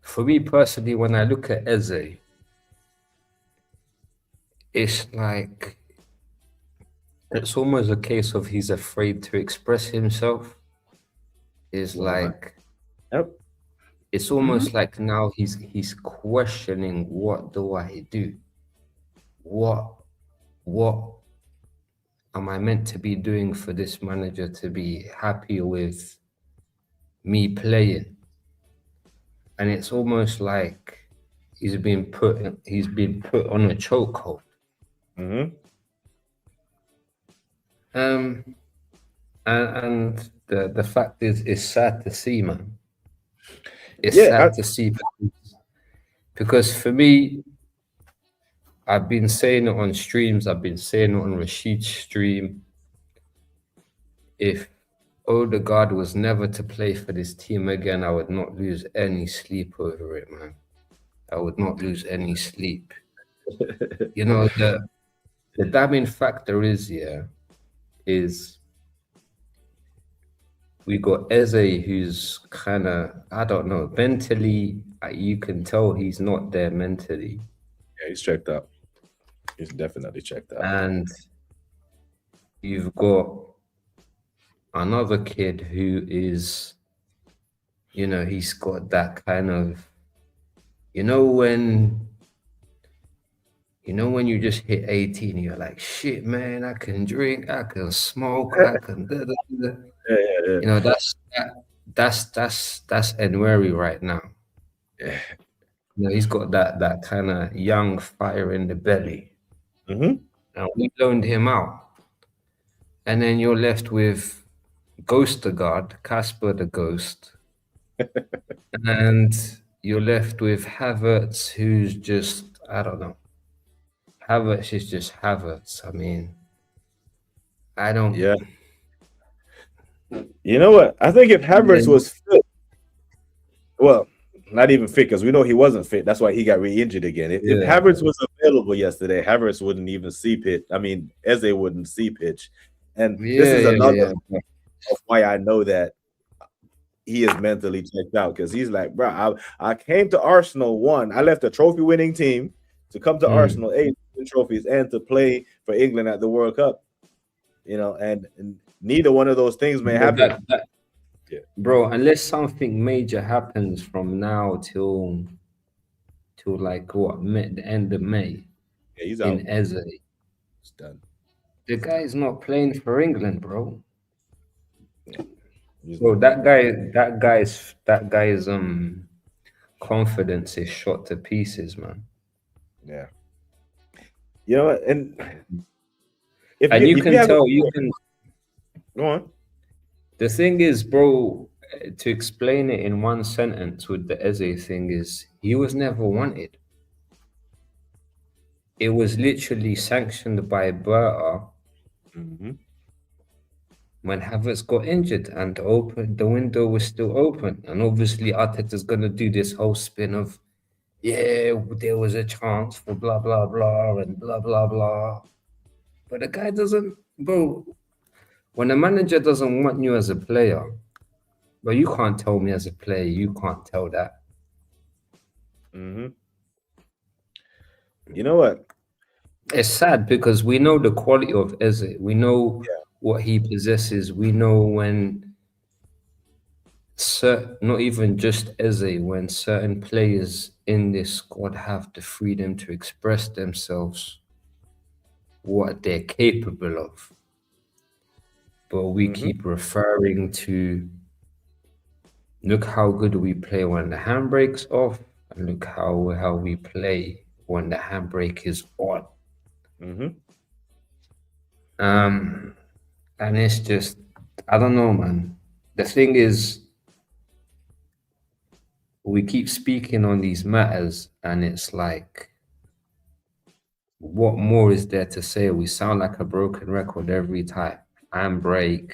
for me personally, when I look at Eze, it's like it's almost a case of he's afraid to express himself. It's Right. like Yep. it's almost like now he's questioning, what do I do? What am I meant to be doing for this manager to be happy with me playing? And it's almost like he's been put on a chokehold. Mm-hmm. Um and the fact is, it's sad to see, man. It's Yeah. sad to see because for me, I've been saying it on streams, I've been saying it on Rashid's stream. If Odegaard was never to play for this team again, I would not lose any sleep over it, man. I would not lose any sleep. You know, the damning factor is, yeah, is we got Eze, who's kind of, I don't know, mentally, you can tell he's not there mentally. Yeah, he's checked out. He's definitely checked out. And you've got another kid who is, he's got that kind of, you know, when you just hit 18, you're like, shit, man, I can drink, I can smoke, I can da, da, da. Yeah, yeah, You know, that's Enweri right now. yeah. You know, he's got that kind of young fire in the belly. Mm-hmm. And we loaned him out. And then you're left with Ghostergaard, Casper the Ghost. And you're left with Havertz, who's just, I don't know. Havertz is just Havertz. I mean, I don't. Yeah. You know what? I think if Havertz then- was fit, well, not even fit, because we know he wasn't fit. That's why he got re-injured again. If Yeah. Havertz was available yesterday, Havertz wouldn't even see pitch. I mean, Eze wouldn't see pitch. And this is another of why I know that he is mentally checked out, because he's like, bro, I came to Arsenal I left a trophy-winning team to come to Arsenal, 8 trophies, and to play for England at the World Cup. You know, and neither one of those things may happen. Yeah. Bro, unless something major happens from now till like what, the end of May, Yeah, he's out. in Eze, It's done. the guy's not playing for England, bro. He's Bro, not. that guy's confidence is shot to pieces, man. Yeah. You know what? And you can tell. Go on. The thing is, bro, to explain it in one sentence with the Eze thing is, he was never wanted. It was literally sanctioned by Berta when Havertz got injured, and the window was still open. And obviously Arteta's gonna do this whole spin of, yeah, there was a chance for blah blah blah and blah blah blah. But the guy doesn't, bro. When a manager doesn't want you as a player, but you can't tell me as a player, you can't tell that. You know what? It's sad because we know the quality of Eze. We know what he possesses. We know when not even just Eze, when certain players in this squad have the freedom to express themselves, what they're capable of. But we keep referring to, look how good we play when the handbrake's off, and look how we play when the handbrake is on. And it's just, I don't know, man. The thing is, we keep speaking on these matters, and it's like, what more is there to say? We sound like a broken record every time. Handbrake,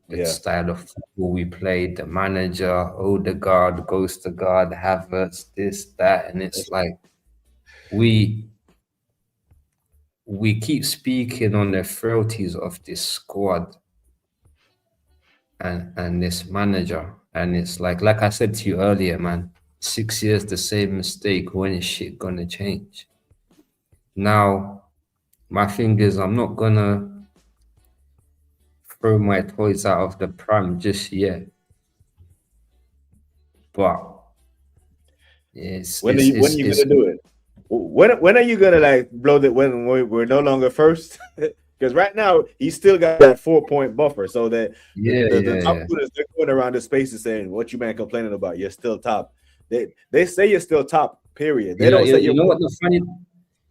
the style of football we played, the manager, Odegaard, goes to guard, Havertz, this, that, and it's like we keep speaking on the frailties of this squad and this manager, and it's like I said to you earlier, man. 6 years the same mistake. When is shit gonna change? Now, my thing is, I'm not gonna throw my toys out of the pram just yet, but when are you gonna do it? When are you gonna like blow that when we're no longer first? Because right now he's still got that 4-point buffer, so that the top shooters, they're going around the spaces saying, "What you man complaining about? You're still top." They say you're still top. Period. They don't say you know what the funny.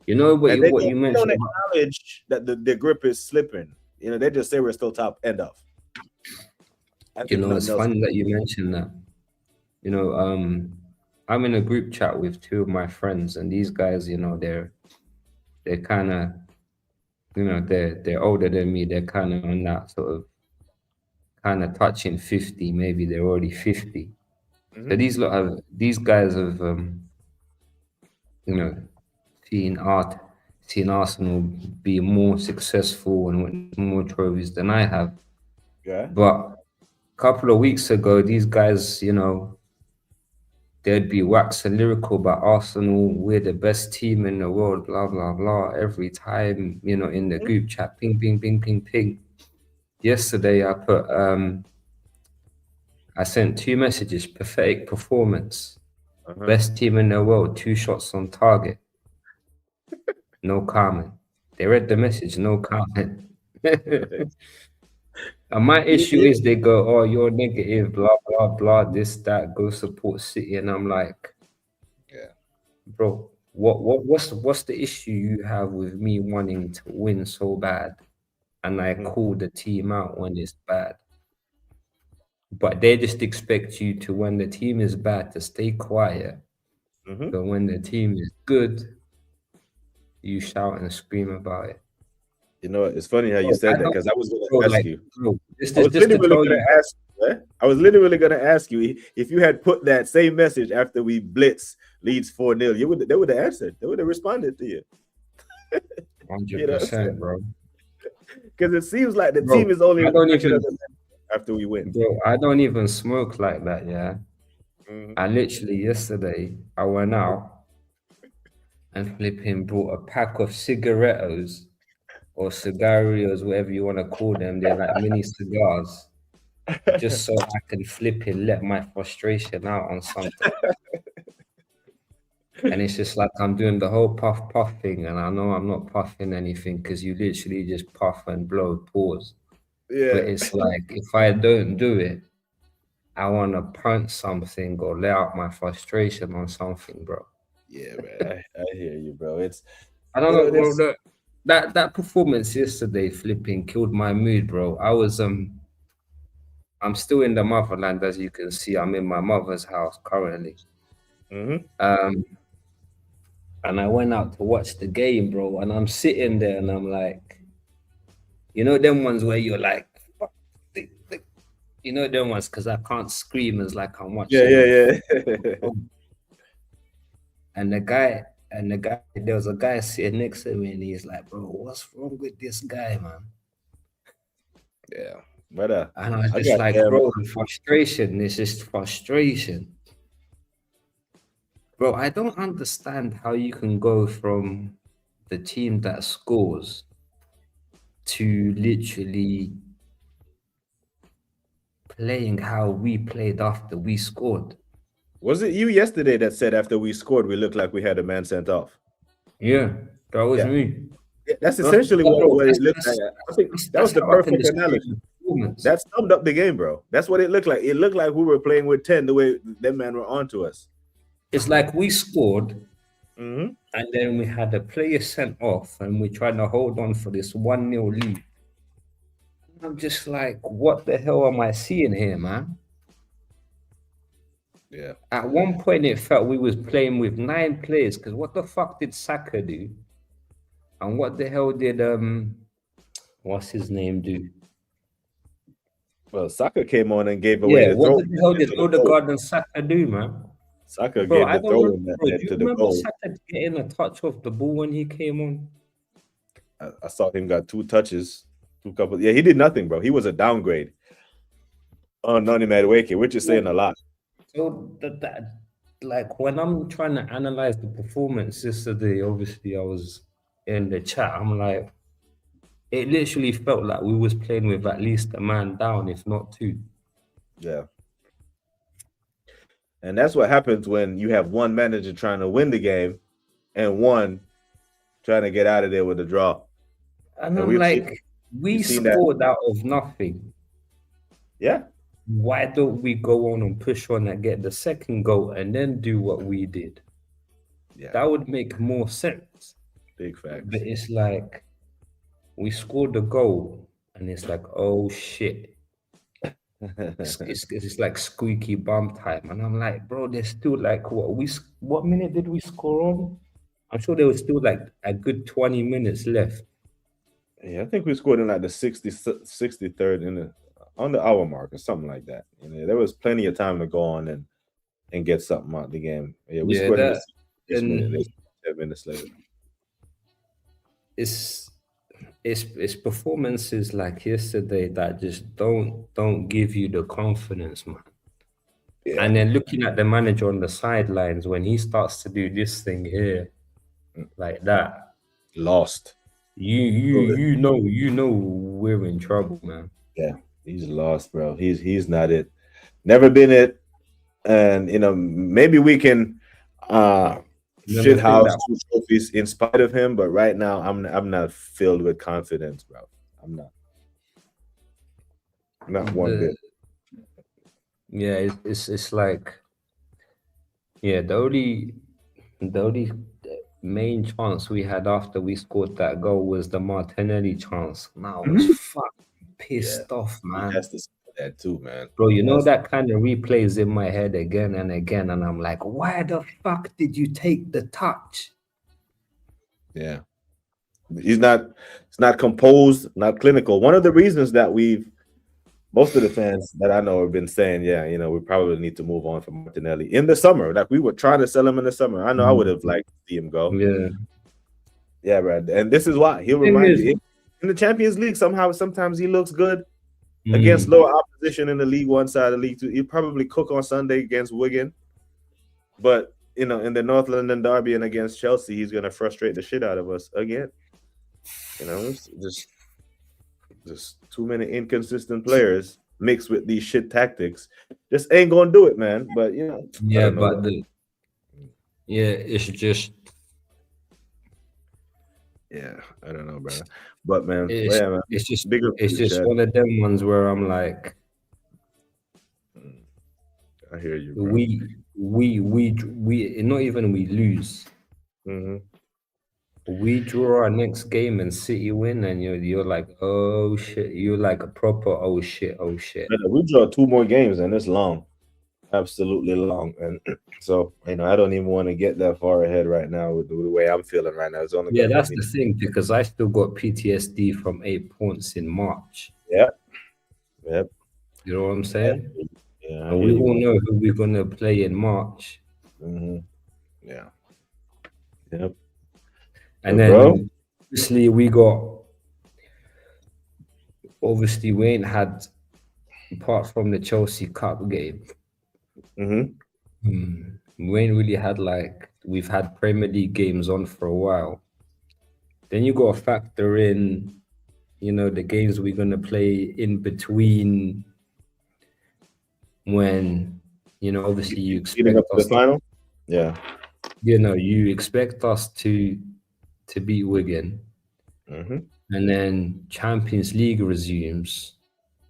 You know what you mentioned. They don't acknowledge that the grip is slipping. You know, they just say we're still top. End of. You know, it's funny that you mentioned that. You know, I'm in a group chat with two of my friends, and these guys, you know, they're kind of, you know, they're older than me. They're kind of on that sort of, kind of touching 50. Maybe they're already 50. So these guys have, you know, seen Arsenal be more successful and win more trophies than I have. Yeah. But a couple of weeks ago, these guys, you know, they'd be waxing lyrical about Arsenal. We're the best team in the world, blah, blah, blah. Every time, you know, in the group chat, ping, ping, ping, ping, ping. Yesterday, I sent 2 messages: pathetic performance, best team in the world, 2 shots on target. No comment. They read the message, no comment. And my issue is they go, "Oh, you're negative, blah, blah, blah, this, that, go support City." And I'm like, bro, what's the issue you have with me wanting to win so bad? And I call the team out when it's bad. But they just expect you to, when the team is bad, to stay quiet. But when the team is good, you shout and scream about it. You know, it's funny how you said that, because I was going to ask you. I was literally going to ask you if you had put that same message after we blitz Leeds 4-0. They would have answered. They would have responded to you. 100%, bro. Because it seems like the team is only after we win. Bro, I don't even smoke like that, yeah. I literally yesterday I went out and flipping brought a pack of cigarettos or cigarios, whatever you want to call them. They're like mini cigars, just so I can flip it, let my frustration out on something. And it's just like I'm doing the whole puff thing, and I know I'm not puffing anything because you literally just puff and blow, pause. Yeah. But it's like if I don't do it, I want to punch something or let out my frustration on something, bro. Yeah, man. I hear you, bro. I don't know, bro. That performance yesterday, flipping, killed my mood, bro. I'm still in the motherland, as you can see. I'm in my mother's house currently. And I went out to watch the game, bro. And I'm sitting there, and I'm like, you know, them ones where you're like, you know, them ones, because I can't scream as like I'm watching. Yeah. And there was a guy sitting next to me, and he's like, "Bro, what's wrong with this guy, man?" Yeah, but and I was just like, bro, the frustration is just frustration. Bro, I don't understand how you can go from the team that scores to literally playing how we played after we scored. Was it you yesterday that said after we scored, we looked like we had a man sent off? Yeah, that was me. Yeah, that's essentially what it looked like. I think that was the perfect analogy. That summed up the game, bro. That's what it looked like. It looked like we were playing with 10 the way them men were on to us. It's like we scored, and then we had a player sent off, and we tried to hold on for this 1-0 lead. I'm just like, what the hell am I seeing here, man? Yeah. At one point, it felt we was playing with 9 players, because what the fuck did Saka do? And what the hell did what's his name do? Well, Saka came on and gave away Yeah, the what throw the hell did into the goal. Odegaard and Saka do, man? Saka Bro, gave I the don't throw remember. in that Bro, do led you to the remember goal. Saka getting a touch off the ball when he came on? I saw him got 2 touches, 2 couple. Yeah, he did nothing, bro. He was a downgrade on Noni Madueke, which is saying a lot. So like when I'm trying to analyze the performance yesterday, obviously I was in the chat. I'm like, it literally felt like we was playing with at least a man down, if not two. Yeah. And that's what happens when you have one manager trying to win the game and one trying to get out of there with a draw. And And I'm we've seen, like, we we've seen that. scored out of nothing. Yeah. Why don't we go on and push on and get the second goal and then do what we did? Yeah. That would make more sense. Big facts. But it's like we scored the goal and it's like, oh shit. It's like squeaky bum time. And I'm like, bro, there's still like what minute did we score on? I'm sure there was still like a good 20 minutes left. Yeah, I think we scored in like the 63rd on the hour mark or something like that. You know, there was plenty of time to go on and get something out of the game. Yeah, we scored in the 6th minute, 10 minutes later. It's performances like yesterday that just don't give you the confidence, man. Yeah. And then looking at the manager on the sidelines when he starts to do this thing here, like that, lost. You know we're in trouble, man. Yeah, he's lost, bro. He's not it. Never been it. And maybe we can shit house 2 trophies in spite of him, but right now I'm not filled with confidence, bro. I'm not one bit. Yeah, it's like, yeah, the only main chance we had after we scored that goal was the Martinelli chance. Now I was fucking pissed off, man. He has to say that too, man. Bro, you know that kind of replays in my head again and again, and I'm like, why the fuck did you take the touch? Yeah. It's not composed, not clinical. One of the reasons that most of the fans that I know have been saying, yeah, we probably need to move on from Martinelli in the summer. Like we were trying to sell him in the summer. I know I would have liked to see him go. Yeah, Brad. And this is why he'll remind you in the Champions League. Sometimes he looks good against lower opposition in the League One side of League Two. He'll probably cook on Sunday against Wigan, but in the North London derby and against Chelsea, he's gonna frustrate the shit out of us again. Just too many inconsistent players mixed with these shit tactics. Just ain't gonna do it, man. But yeah, but it's just. Yeah, I don't know, brother. But man, man, it's just bigger. It's just one of them ones where I'm like, I hear you, bro. We not even we lose. We draw our next game and City win, and you're like, oh shit, you're like a proper oh shit. We draw 2 more games and it's long, absolutely long, and so I don't even want to get that far ahead right now with the way I'm feeling right now. It's only that's the thing, because I still got PTSD from 8 points in March. Yep. You know what I'm saying? Yeah, and we all know who we're gonna play in March. Yeah. Yep. And then obviously we ain't had, apart from the Chelsea Cup game, we ain't really had we've had Premier League games on for a while. Then you got to factor in, the games we're gonna play in between when, obviously you expect us the final. Yeah. You expect us to beat Wigan, and then Champions League resumes,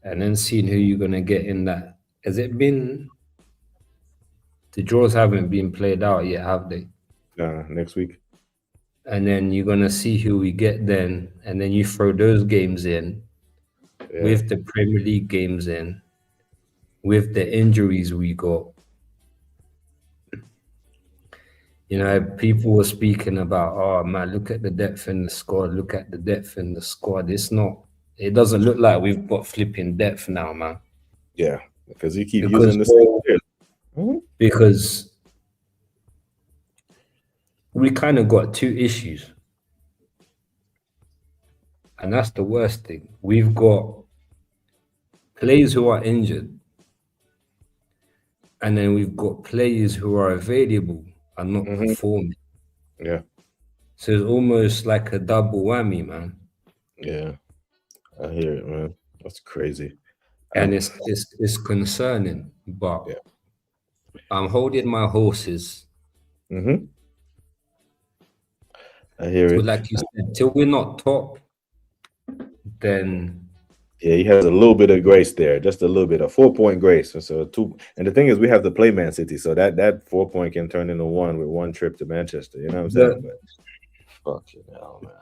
and then seeing who you're gonna get in that. Has it been? The draws haven't been played out yet, have they? Next week. And then you're gonna see who we get then, and then you throw those games in with the Premier League games in, with the injuries we got. People were speaking about, oh man, look at the depth in the squad. Look at the depth in the squad. It doesn't look like we've got flipping depth now, man. Yeah, because you keep Because using the same players. because we kind of got two issues, and that's the worst thing. We've got players who are injured, and then we've got players who are available and not performing. Yeah. So it's almost like a double whammy, man. Yeah, I hear it, man. That's crazy. And it's concerning, but Yeah. I'm holding my horses. I hear So it. like you said, till we're not top, then Yeah, he has a little bit of grace there, just a little bit, a 4-point grace. So 2. And the thing is, we have to play Man City, so that 4 point can turn into 1 with 1 trip to Manchester. You know what I'm saying? But fuck you now, man.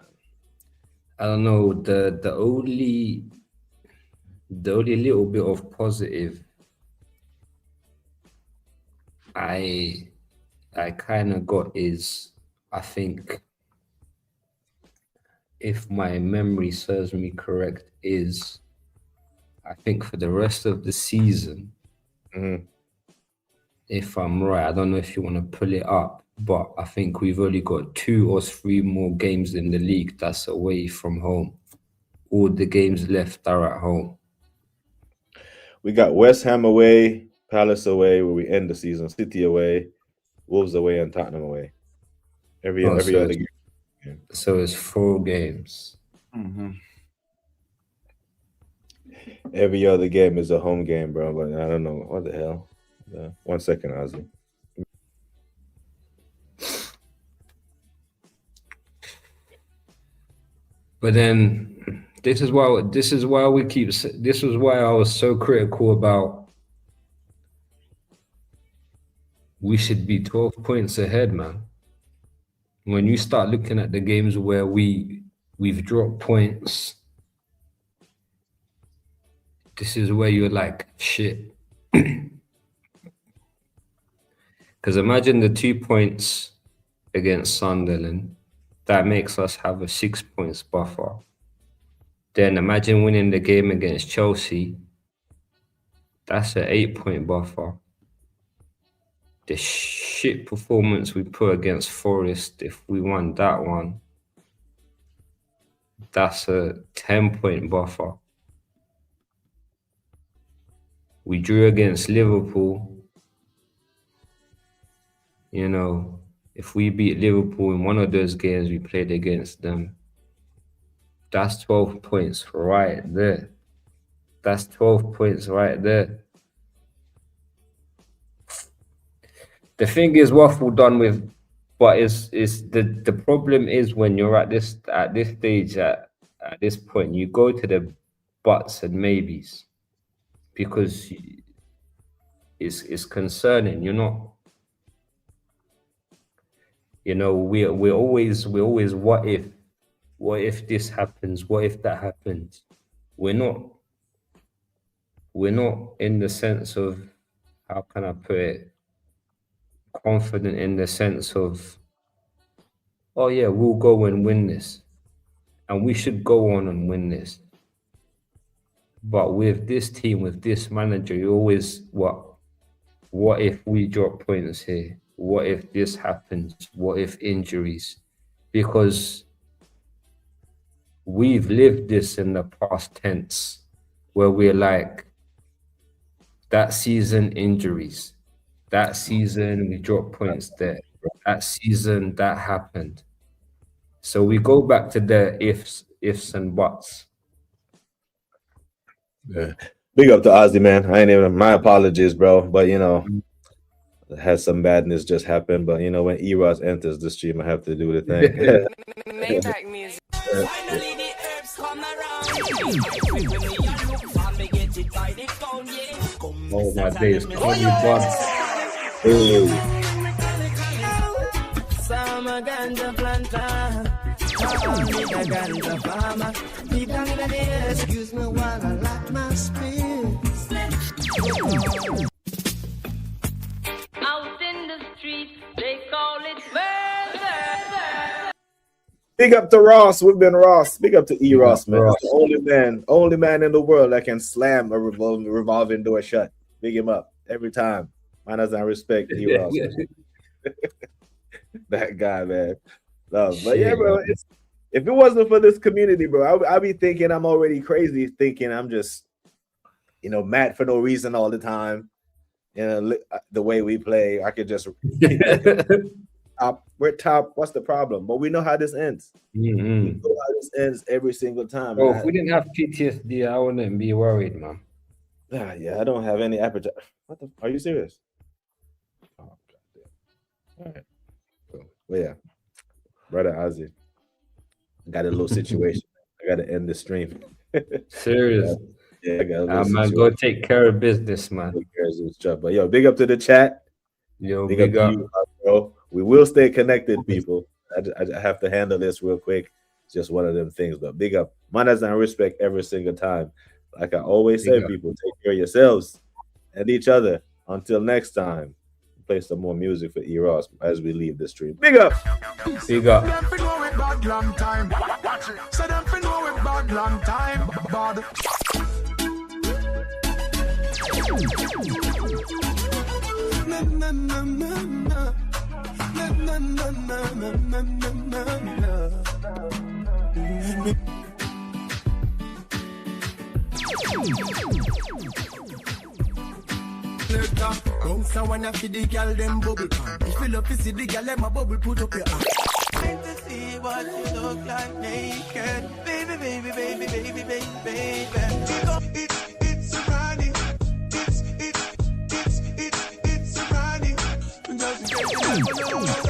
I don't know. The only little bit of positive I kind of got is, I think, if my memory serves me correct, is I think for the rest of the season, if I'm right, I don't know if you want to pull it up, but I think we've only got 2 or 3 more games in the league that's away from home. All the games left are at home. We got West Ham away, Palace away, where we end the season, City away, Wolves away, and Tottenham away. Every other game. So it's 4 games. Every other game is a home game, bro. But I don't know what the hell. 1 second, Ozzy. But then this is why I was so critical about we should be 12 points ahead, man. When you start looking at the games where we've dropped points, this is where you're like, shit. Because imagine the 2 points against Sunderland, that makes us have a 6 points buffer. Then imagine winning the game against Chelsea, that's an 8-point buffer. The shit performance we put against Forest, if we won that one, that's a 10-point buffer. We drew against Liverpool. You know, if we beat Liverpool in one of those games we played against them, that's 12 points right there. That's 12 points right there. The thing is, what we've done with, but is the problem is when you're at this stage at this point, you go to the buts and maybes because it's concerning. You're not. You know, we're always what if this happens? What if that happens? We're not in the sense of, how can I put it, confident in the sense of, oh yeah, we'll go and win this. And we should go on and win this. But with this team, with this manager, you always, what if we drop points here? What if this happens? What if injuries? Because we've lived this in the past tense, where we're like, that season injuries, that season we dropped points there, that season that happened. So we go back to the ifs and buts. Yeah. Big up to Ozzy, man. I ain't even, my apologies, bro. But you know, had some badness just happen. But you know, when Eros enters the stream, I have to do the thing. Maybach music. Finally the herbs come around. Oh my days, call me bud. Summer ganja planter. Ganja farmer. Excuse me while I light my spirits. Out in the street, they call it murder. Big up to Ross. We've been Ross. Big up to E. Ross, man. Ross. That's the only man in the world that can slam a revolving door shut. Big him up every time. Manners and respect, E. Ross. That guy, man. Love. But yeah, bro. If it wasn't for this community, bro, I'd be thinking I'm already crazy, thinking I'm just, mad for no reason all the time. The way we play, I could just we're top. What's the problem? But we know how this ends. Mm-hmm. We know how this ends every single time. Oh, if we didn't have PTSD, I wouldn't be worried, man. Yeah, I don't have any appetite. Are you serious? Oh, goddamn. All right. Well, yeah, brother Ozzy, got a little situation. I got to end the stream. Serious. Yeah, I got a little man, go take care of business, man. But yo, big up to the chat. Yo, big up. You, bro. We will stay connected, people. I have to handle this real quick. It's just one of them things, but big up. Manners and respect every single time. Like I always say, people, take care of yourselves and each other. Until next time, play some more music for E-Ross as we leave the stream. Big up. Big up. Bounce and wanna feed the girl them bubble. If you love to see the girl them a bubble, put up your hand. To see what you look like naked, baby, baby, baby, baby, baby, baby. It's a Ronnie. It's a Ronnie. Just